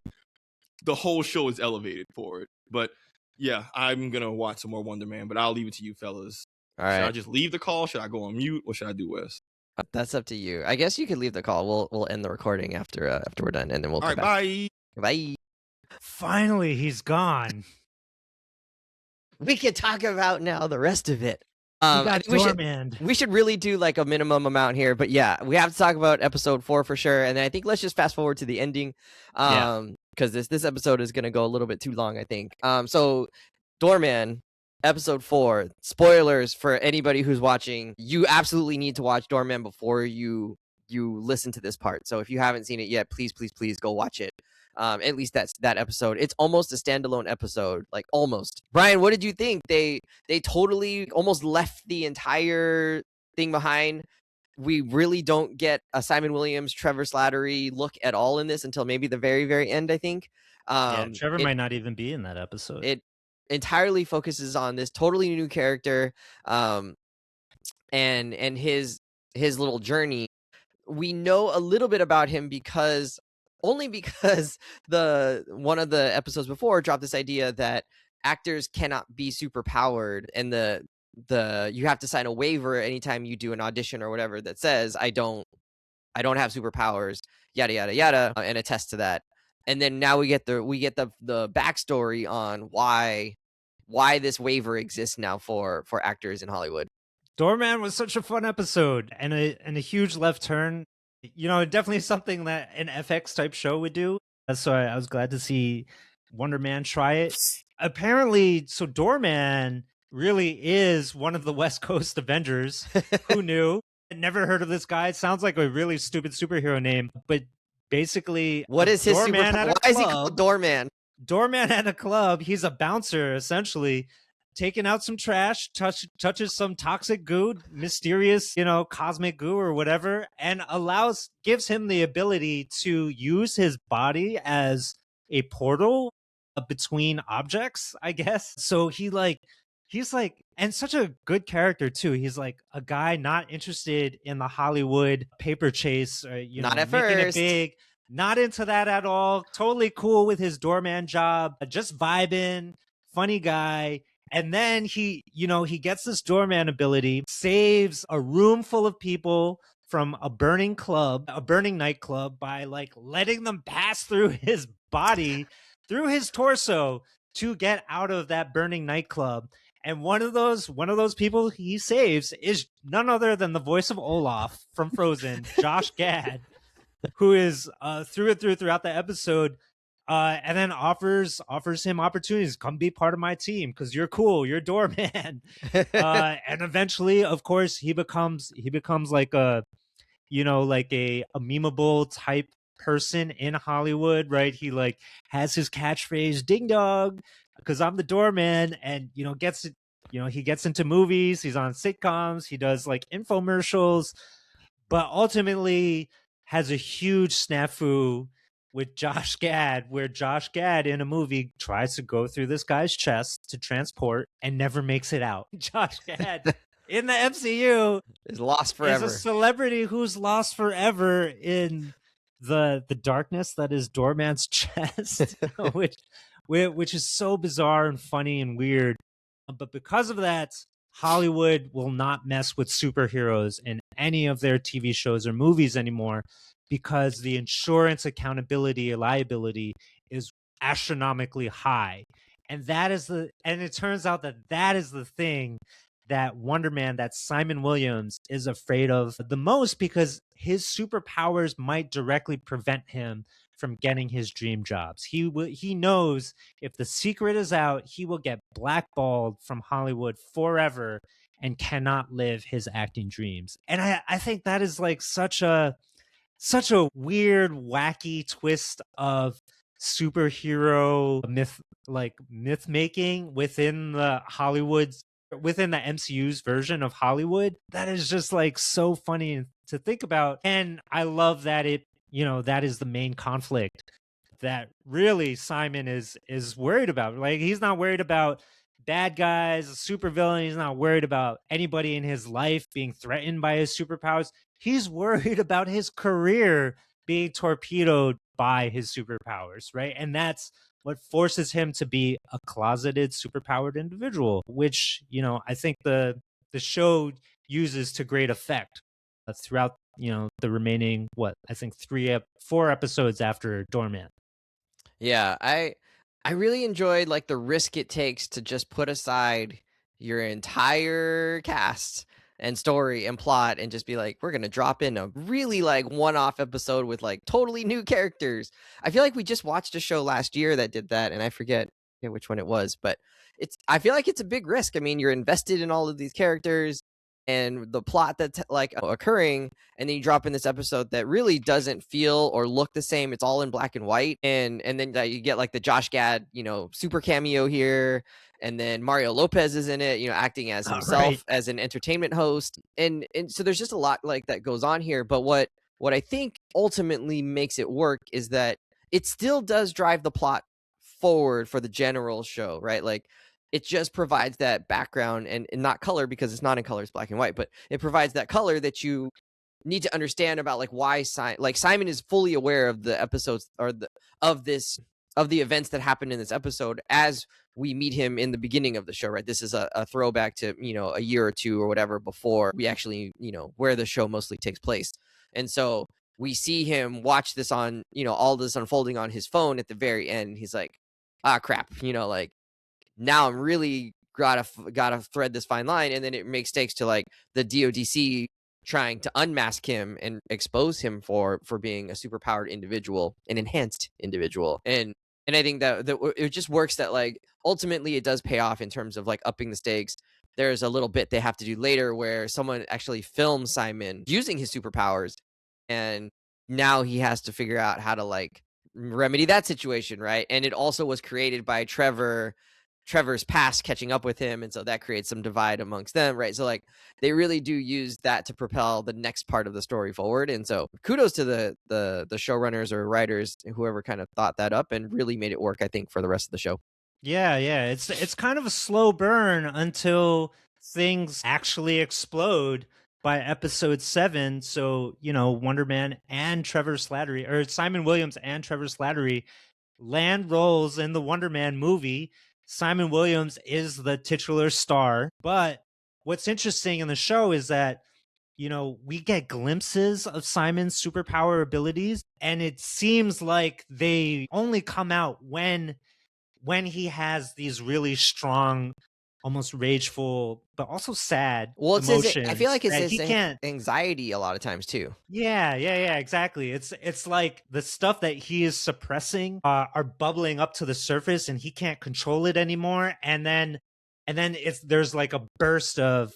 the whole show is elevated for it. But yeah, I'm gonna watch some more Wonder Man, but I'll leave it to you fellas. All right. Should I just leave the call? Should I go on mute? What should I do, Wes? That's up to you. I guess you could leave the call. We'll end the recording after we're done, and then we'll All come right, back. bye. Bye. Finally, he's gone. We can talk about now the rest of it. I think we should really do like a minimum amount here, but yeah, we have to talk about episode 4 for sure. And then I think let's just fast forward to the ending, because this episode is gonna go a little bit too long, I think. So Doorman, episode 4. Spoilers for anybody who's watching. You absolutely need to watch Doorman before you listen to this part. So if you haven't seen it yet, please go watch it. At least that's that episode. It's almost a standalone episode, like almost. Brian, what did you think? They totally almost left the entire thing behind. We really don't get a Simon Williams, Trevor Slattery look at all in this until maybe the very, very end, I think. Trevor might not even be in that episode. It entirely focuses on this totally new character, and his little journey. We know a little bit about him because one of the episodes before dropped this idea that actors cannot be super powered, and you have to sign a waiver anytime you do an audition or whatever that says I don't have superpowers, yada yada yada, and attest to that. And then now we get the backstory on why this waiver exists now for actors in Hollywood. Doorman was such a fun episode and a huge left turn. Definitely something that an FX type show would do. So I was glad to see Wonder Man try it. Apparently, so Doorman really is one of the West Coast Avengers. Who knew? Never heard of this guy. It sounds like a really stupid superhero name, but basically, what is his superpower? Why is he called Doorman? Doorman at a club. He's a bouncer, essentially. Taking out some trash, touches some toxic goo, mysterious, cosmic goo or whatever, and gives him the ability to use his body as a portal between objects, I guess. So he's like, and such a good character too. He's like a guy not interested in the Hollywood paper chase, or, not at making first. it big. Not into that at all. Totally cool with his doorman job, just vibing, funny guy. And then he gets this doorman ability, saves a room full of people from a burning nightclub by like letting them pass through his body, through his torso to get out of that burning nightclub. And one of those people he saves is none other than the voice of Olaf from Frozen, Josh Gad, who is through and through throughout the episode. And then offers him opportunities. Come be part of my team because you're cool. You're doorman. And eventually, of course, he becomes like a memeable type person in Hollywood, right? He like has his catchphrase "Ding dong," because I'm the doorman, and he gets into movies. He's on sitcoms. He does like infomercials, but ultimately has a huge snafu with Josh Gad, where Josh Gad in a movie tries to go through this guy's chest to transport and never makes it out. Josh Gad in the MCU is lost forever. Is a celebrity who's lost forever in the darkness that is Doorman's chest, which is so bizarre and funny and weird. But because of that, Hollywood will not mess with superheroes in any of their TV shows or movies anymore, because the insurance accountability or liability is astronomically high. And it turns out that is the thing that Wonder Man, that Simon Williams is afraid of the most, because his superpowers might directly prevent him from getting his dream jobs. He knows if the secret is out, he will get blackballed from Hollywood forever and cannot live his acting dreams. And I think that is like such a weird, wacky twist of superhero myth making within the MCU's version of Hollywood. That is just like so funny to think about. And I love that that is the main conflict that really Simon is worried about. Like, he's not worried about bad guys, a supervillain. He's not worried about anybody in his life being threatened by his superpowers. He's worried about his career being torpedoed by his superpowers, right? And that's what forces him to be a closeted, superpowered individual, which, I think the show uses to great effect throughout, the remaining, I think 4 episodes after Doorman. Yeah, I really enjoyed like the risk it takes to just put aside your entire cast and story and plot and just be like, we're gonna drop in a really like one-off episode with like totally new characters. I feel like we just watched a show last year that did that, and I forget which one it was, but I feel like it's a big risk. I mean, you're invested in all of these characters and the plot that's like occurring, and then you drop in this episode that really doesn't feel or look the same. It's all in black and white, and then you get like the Josh Gad, super cameo here, and then Mario Lopez is in it, acting as himself as an entertainment host, and so there's just a lot like that goes on here. But what I think ultimately makes it work is that it still does drive the plot forward for the general show, right? Like it just provides that background and not color, because it's not in color, it's black and white, but it provides that color that you need to understand about like why Simon is fully aware of the episodes or of the events that happened in this episode as we meet him in the beginning of the show, right? This is a throwback to, a year or two or whatever before we actually, where the show mostly takes place. And so we see him watch this on, all this unfolding on his phone at the very end. He's like, ah, crap, like, now I'm really gotta thread this fine line, and then it makes takes to like the DODC trying to unmask him and expose him for being a superpowered individual, an enhanced individual, and I think that it just works that like ultimately it does pay off in terms of like upping the stakes. There's a little bit they have to do later where someone actually films Simon using his superpowers, and now he has to figure out how to like remedy that situation, right? And it also was created by Trevor's past catching up with him, and so that creates some divide amongst them, right? So like they really do use that to propel the next part of the story forward, and so kudos to the showrunners or writers, whoever kind of thought that up and really made it work, I think, for the rest of the show. Yeah, it's kind of a slow burn until things actually explode by episode 7. So Wonderman and Trevor Slattery, or Simon Williams and Trevor Slattery, land roles in the Wonderman movie. Simon Williams is the titular star. But what's interesting in the show is that, we get glimpses of Simon's superpower abilities, and it seems like they only come out when he has these really strong, almost rageful, but also sad emotions. I feel like it's his anxiety a lot of times too. Yeah, exactly. It's like the stuff that he is suppressing are bubbling up to the surface, and he can't control it anymore. And then there's like a burst of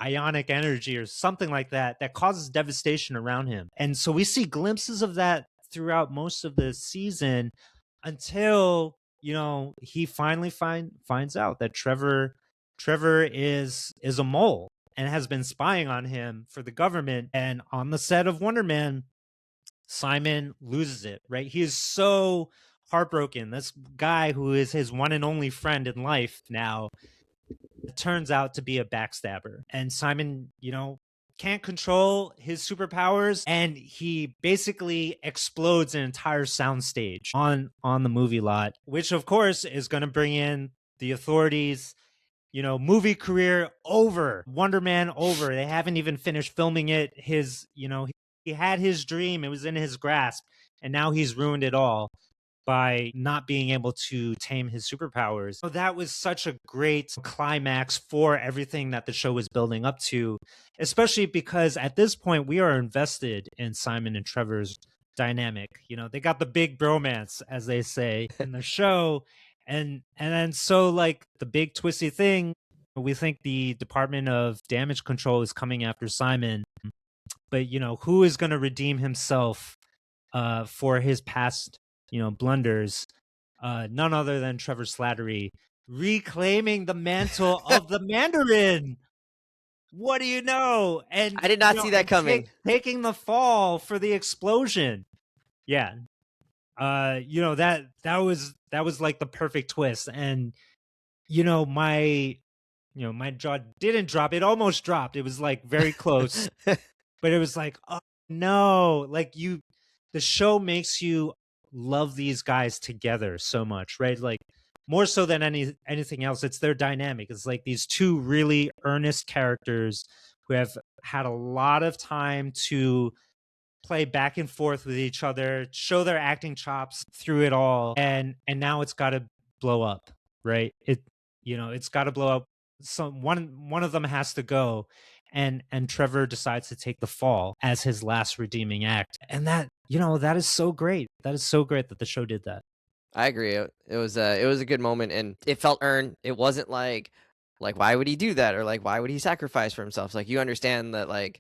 ionic energy or something like that causes devastation around him. And so we see glimpses of that throughout most of the season until he finally finds out that Trevor is a mole and has been spying on him for the government. And on the set of Wonderman, Simon loses it, right? He is so heartbroken. This guy who is his one and only friend in life now turns out to be a backstabber. And Simon, can't control his superpowers, and he basically explodes an entire soundstage on the movie lot, which of course is going to bring in the authorities. Movie career over, Wonderman over. They haven't even finished filming it. He had his dream, it was in his grasp, and now he's ruined it all by not being able to tame his superpowers. So that was such a great climax for everything that the show was building up to, especially because at this point we are invested in Simon and Trevor's dynamic. They got the big bromance, as they say in the show. And then so like the big twisty thing, we think the Department of Damage Control is coming after Simon, but who is going to redeem himself for his past blunders? None other than Trevor Slattery, reclaiming the mantle of the Mandarin. What do you know? And I did not see that coming. Taking the fall for the explosion. Yeah. That was like the perfect twist. And my jaw didn't drop. It almost dropped. It was like very close. But it was like, oh no, like the show makes you love these guys together so much, right? Like more so than anything else, it's their dynamic. It's like these two really earnest characters who have had a lot of time to play back and forth with each other, show their acting chops through it all, and now it's got to blow up, right? It's got to blow up. So one of them has to go, and Trevor decides to take the fall as his last redeeming act, and that is so great. That is so great that the show did that. I agree. It was a good moment, and it felt earned. It wasn't like why would he do that, or like why would he sacrifice for himself? Like you understand that like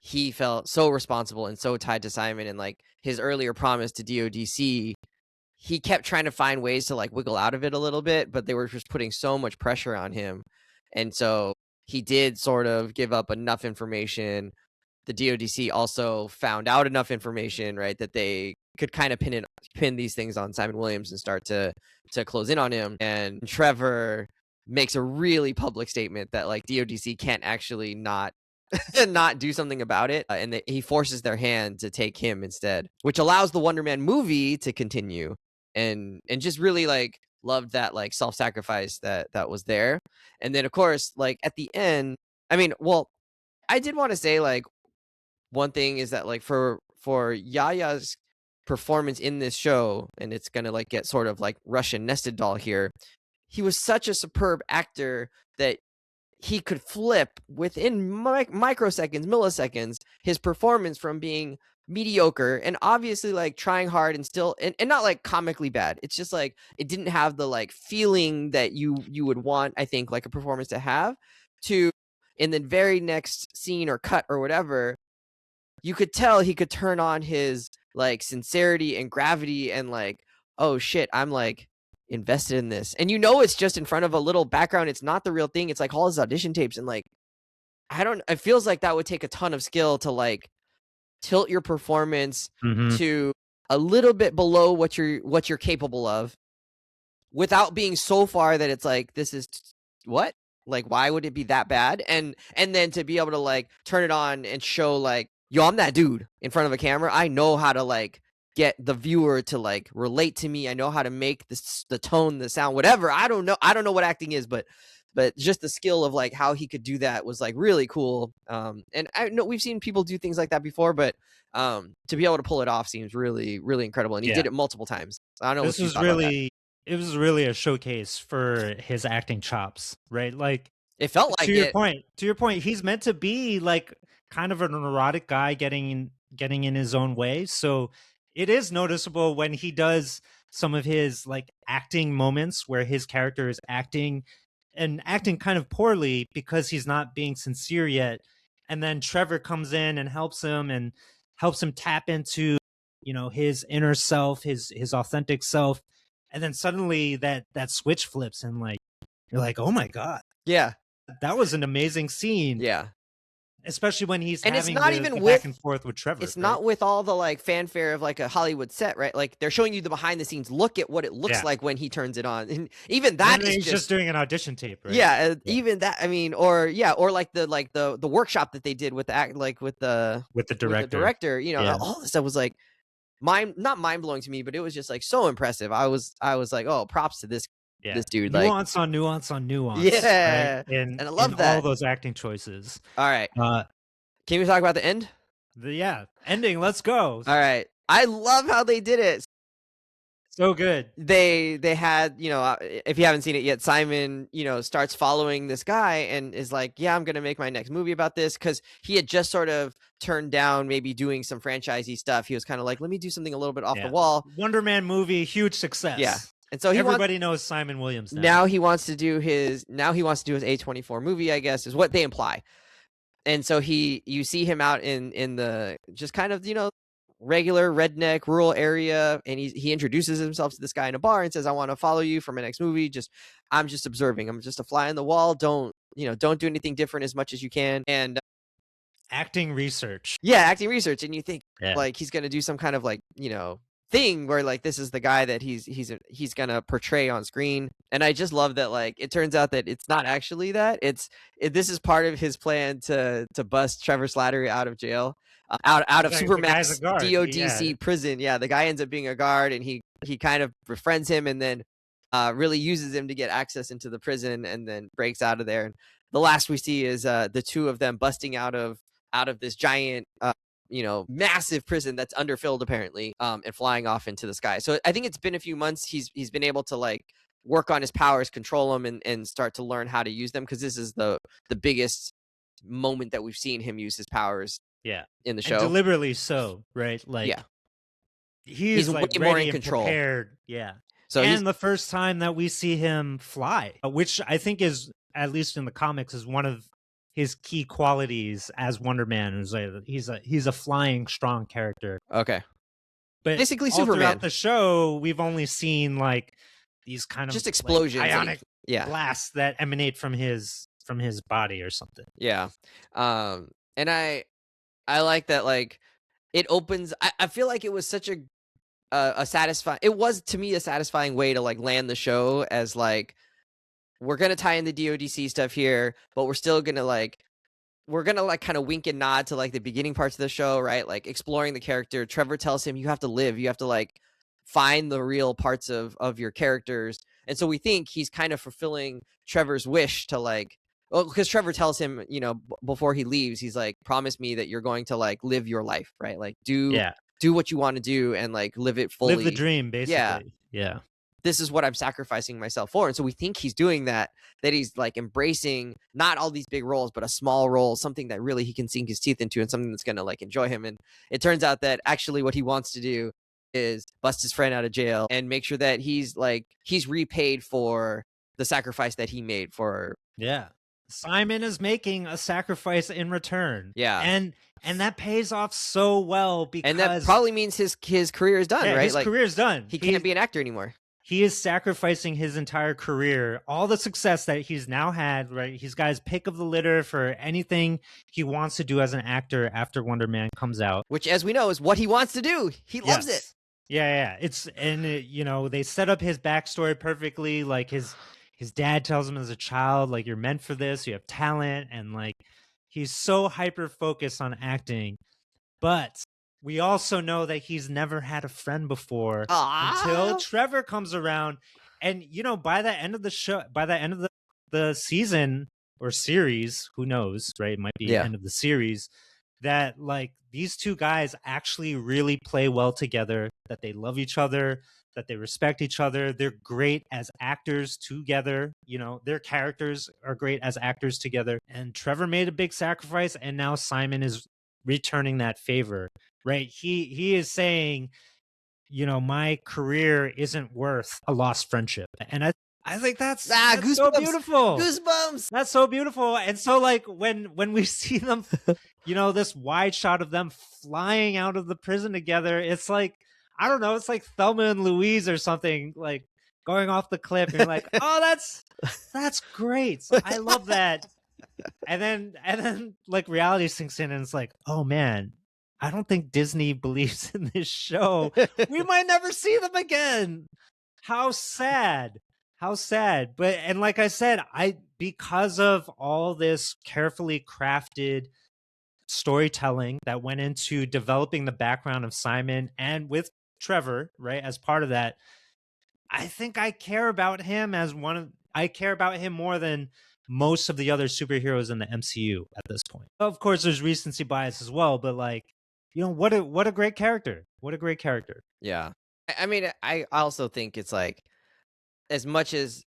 he felt so responsible and so tied to Simon, and like his earlier promise to DODC, he kept trying to find ways to like wiggle out of it a little bit, but they were just putting so much pressure on him, and so he did sort of give up enough information. The DODC also found out enough information, right, that they could kind of pin these things on Simon Williams and start to close in on him. And Trevor makes a really public statement that like DODC can't actually not do something about it, and he forces their hand to take him instead, which allows the Wonderman movie to continue. And just really like loved that like self-sacrifice that was there. And then of course like at the end, I mean, well, I did want to say like one thing is that like for Yahya's performance in this show, and it's gonna like get sort of like Russian nested doll here, he was such a superb actor that he could flip within microseconds, milliseconds, his performance from being mediocre and obviously like trying hard and still and not like comically bad. It's just like it didn't have the like feeling that you would want, I think, like a performance to have, to in the very next scene or cut or whatever, you could tell he could turn on his like sincerity and gravity and like, oh shit, I'm like invested in this. And it's just in front of a little background. It's not the real thing. It's like all his audition tapes, and like it feels like that would take a ton of skill to like tilt your performance to a little bit below what you're capable of without being so far that it's like, this is what? Like, why would it be that bad? And then to be able to like turn it on and show like, yo, I'm that dude in front of a camera. I know how to like get the viewer to like relate to me. I know how to make the tone, the sound, whatever. I don't know what acting is, but just the skill of like how he could do that was like really cool. And I know we've seen people do things like that before, but to be able to pull it off seems really, really incredible. And he did it multiple times. I don't know. It was really a showcase for his acting chops, right? Like it felt like to your point, he's meant to be like kind of a neurotic guy getting in his own way. So it is noticeable when he does some of his like acting moments where his character is acting kind of poorly because he's not being sincere yet. And then Trevor comes in and helps him tap into, his inner self, his authentic self. And then suddenly that switch flips and like, you're like, oh my God. Yeah. That was an amazing scene. Yeah. Especially when he's and having it's not even back and forth with Trevor. It's not with all the like fanfare of like a Hollywood set, right? Like they're showing you the behind the scenes look at what it looks like when he turns it on, and even that is he's just doing an audition tape, right? Yeah, even that. I mean, or like the workshop that they did with the act, like with the director. All this stuff was like not mind blowing to me, but it was just like so impressive. I was like, oh, props to this. Yeah. This dude, nuance on nuance on nuance. Yeah, right? And I love that. All those acting choices. All right. Can we talk about the end? Ending. Let's go. All right. I love how they did it. So good. They had, if you haven't seen it yet, Simon, starts following this guy and is like, yeah, I'm going to make my next movie about this, because he had just sort of turned down maybe doing some franchisey stuff. He was kind of like, let me do something a little bit off the wall. Wonderman movie, huge success. Yeah. And so everybody knows Simon Williams now. Now he wants to do his A24 movie, I guess, is what they imply. And so you see him out in the just kind of, regular redneck rural area, and he introduces himself to this guy in a bar and says, I want to follow you for my next movie. I'm just observing. I'm just a fly on the wall. Don't do anything different as much as you can. And acting research. Yeah, acting research. And you think like he's going to do some kind of like, thing where like this is the guy that he's gonna portray on screen. And I just love that like it turns out that it's not actually that. This is part of his plan to bust Trevor Slattery out of jail. Out of Supermax DODC prison. Yeah, the guy ends up being a guard, and he kind of befriends him, and then really uses him to get access into the prison, and then breaks out of there. And the last we see is the two of them busting out of this giant, massive prison that's underfilled apparently, and flying off into the sky. So I think it's been a few months. He's been able to like work on his powers, control them, and start to learn how to use them, because this is the biggest moment that we've seen him use his powers. Yeah, in the show, and deliberately so, right? Like, yeah, he's like way more in control. Prepared. Yeah. So and the first time that we see him fly, which I think is, at least in the comics, is one of his key qualities as Wonder Man. Is like he's a flying strong character. Okay, but basically all Superman. Throughout the show, we've only seen like these kind of just explosions, like, ionic blasts that emanate from his body or something. Yeah, and I like that, like, it opens. I feel like it was such a satisfying. It was, to me, a satisfying way to like land the show as like, we're gonna tie in the DODC stuff here, but we're still gonna like kind of wink and nod to like the beginning parts of the show, right? Like exploring the character. Trevor tells him you have to live. You have to like find the real parts of your characters, and so we think he's kind of fulfilling Trevor's wish to like. Well, because Trevor tells him, before he leaves, he's like, promise me that you're going to like live your life, right? Like do what you want to do and like live it fully. Live the dream, basically. Yeah. This is what I'm sacrificing myself for. And so we think he's doing that he's like embracing not all these big roles, but a small role, something that really he can sink his teeth into and something that's going to like enjoy him. And it turns out that actually what he wants to do is bust his friend out of jail and make sure that he's repaid for the sacrifice that he made for. Yeah. Simon is making a sacrifice in return. Yeah. And that pays off so well, because and that probably means his career is done, right? His career is done. He can't be an actor anymore. He is sacrificing his entire career, all the success that he's now had, right? He's got his pick of the litter for anything he wants to do as an actor after Wonder Man comes out. Which, as we know, is what he wants to do. He loves it. Yeah. They set up his backstory perfectly. Like his dad tells him as a child, like, you're meant for this, you have talent, and like he's so hyper focused on acting. But we also know that he's never had a friend before until Trevor comes around. And by the end of the show, by the end of the season or series, who knows, right? It might be the end of the series, that like these two guys actually really play well together, that they love each other, that they respect each other. They're great as actors together. Their characters are great as actors together. And Trevor made a big sacrifice, and now Simon is returning that favor, right? He is saying, my career isn't worth a lost friendship. And I think that's so beautiful. Goosebumps. That's so beautiful. And so like when we see them, this wide shot of them flying out of the prison together, it's like, I don't know, it's like Thelma and Louise or something, like going off the cliff. And you're like, oh, that's great. I love that. And then like reality sinks in, and it's like, oh man, I don't think Disney believes in this show. We might never see them again. How sad. But, and like I said, because of all this carefully crafted storytelling that went into developing the background of Simon and with Trevor, right, as part of that, I think I care about him I care about him more than most of the other superheroes in the MCU at this point. Of course, there's recency bias as well, but like, what a great character. What a great character. Yeah. I mean, I also think it's like, as much as,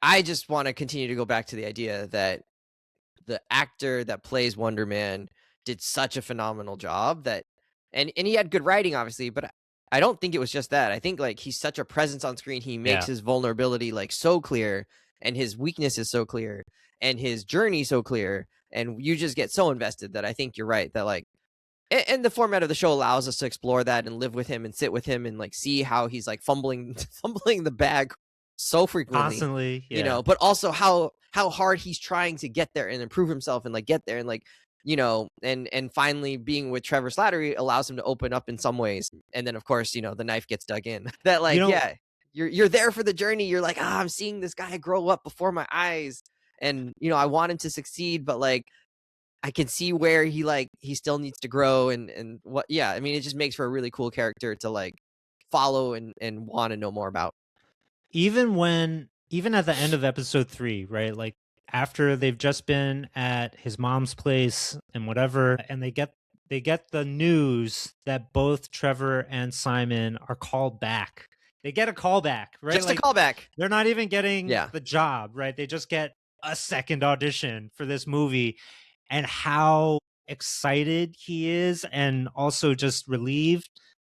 I just want to continue to go back to the idea that the actor that plays Wonder Man did such a phenomenal job that, and he had good writing, obviously, but I don't think it was just that. I think like he's such a presence on screen. He makes his vulnerability like so clear, and his weakness is so clear, and his journey so clear, and you just get so invested that I think you're right that like, and the format of the show allows us to explore that and live with him and sit with him and like see how he's like fumbling the bag so frequently, constantly, but also how hard he's trying to get there and improve himself and like get there, and like and finally being with Trevor Slattery allows him to open up in some ways. And then of course, the knife gets dug in. That you're there for the journey. You're like, I'm seeing this guy grow up before my eyes, and I want him to succeed, but like I can see where he still needs to grow, and what. Yeah, I mean, it just makes for a really cool character to like follow and want to know more about. Even at the end of episode 3, right? Like after they've just been at his mom's place and whatever, and they get the news that both Trevor and Simon are called back. They get a callback, right? Just a callback. They're not even getting the job, right? They just get a second audition for this movie, and how excited he is and also just relieved.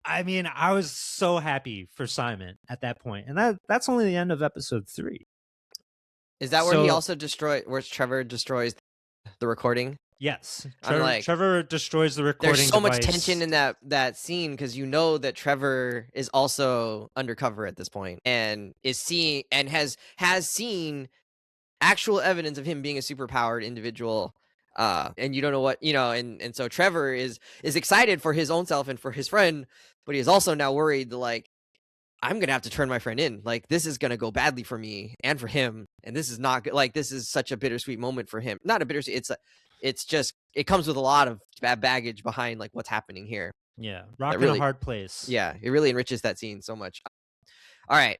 I mean, I was so happy for Simon at that point. And that's only the end of episode 3. Is that where he also where Trevor destroys the recording? Yes. Trevor destroys the recording There's so device. much tension in that scene, because that Trevor is also undercover at this point and is seeing and has seen actual evidence of him being a superpowered individual. And you don't know what, and so Trevor is excited for his own self and for his friend, but he is also now worried, like, I'm going to have to turn my friend in. Like, this is going to go badly for me and for him. And this is not good. Like, this is such a bittersweet moment for him. Not a bittersweet. It's just, it comes with a lot of bad baggage behind like what's happening here. Yeah. Rock in a hard place. Yeah. It really enriches that scene so much. All right.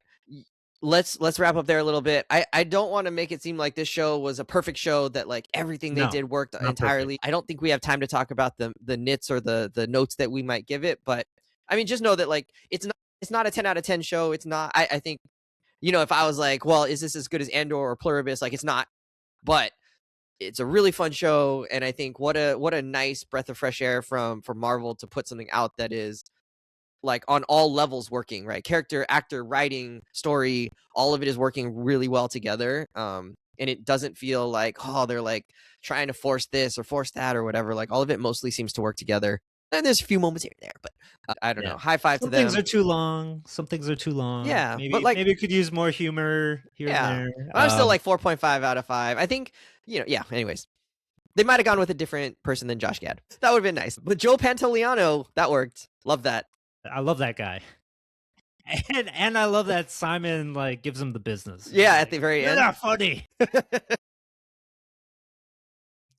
Let's wrap up there a little bit. I don't want to make it seem like this show was a perfect show, that like everything they did worked entirely. Perfect. I don't think we have time to talk about the nits or the notes that we might give it, but I mean, just know that like it's not a 10 out of 10 show. It's not. I think, if I was like, well, is this as good as Andor or Pluribus? Like, it's not, but it's a really fun show, and I think what a nice breath of fresh air from Marvel to put something out that is like on all levels working, right? Character, actor, writing, story, all of it is working really well together. And it doesn't feel like, they're like trying to force this or force that or whatever. Like, all of it mostly seems to work together. And there's a few moments here and there, but I don't know. High five to them. Some things are too long. Some things are too long. Yeah, maybe, but like, maybe it could use more humor here and there. I'm still like 4.5 out of 5. I think, anyways. They might have gone with a different person than Josh Gad. That would have been nice. But Joe Pantoliano, that worked. Love that. I love that guy. And I love that Simon like gives him the business. Yeah, like, at the very You're end. not funny.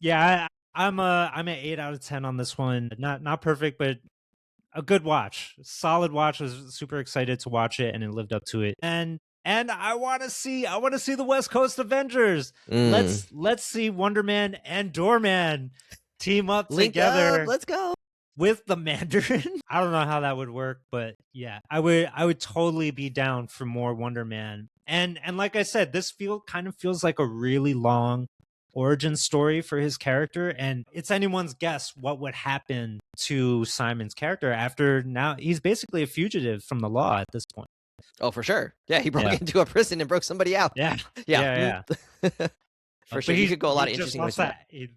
Yeah, I'm an 8 out of 10 on this one. Not perfect, but a good watch. Solid watch. I was super excited to watch it, and it lived up to it. And I want to see the West Coast Avengers. Let's see Wonderman and Doorman team up together. Let's go. With the Mandarin. I don't know how that would work, but yeah, I would totally be down for more Wonder Man. And like I said, this kind of feels like a really long origin story for his character, and it's anyone's guess what would happen to Simon's character after now he's basically a fugitive from the law at this point. Oh, for sure. Yeah, he broke into a prison and broke somebody out. Yeah. For sure, you could go a lot of interesting ways.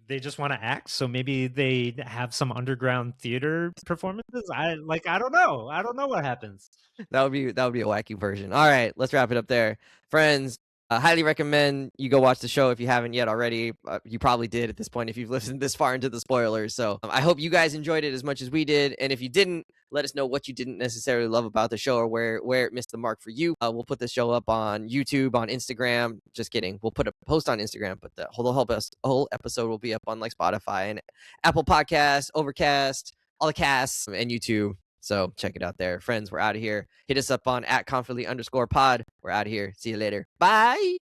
They just want to act, so maybe they have some underground theater performances. I don't know. I don't know what happens. That would be a wacky version. All right, let's wrap it up there, friends. Highly recommend you go watch the show if you haven't yet already. You probably did at this point if you've listened this far into the spoilers. So I hope you guys enjoyed it as much as we did. And if you didn't, let us know what you didn't necessarily love about the show or where it missed the mark for you. We'll put the show up on YouTube, on Instagram. Just kidding. We'll put a post on Instagram, but the whole episode will be up on like Spotify and Apple Podcasts, Overcast, all the casts, and YouTube. So check it out there. Friends, we're out of here. Hit us up on @confidently_pod. We're out of here. See you later. Bye.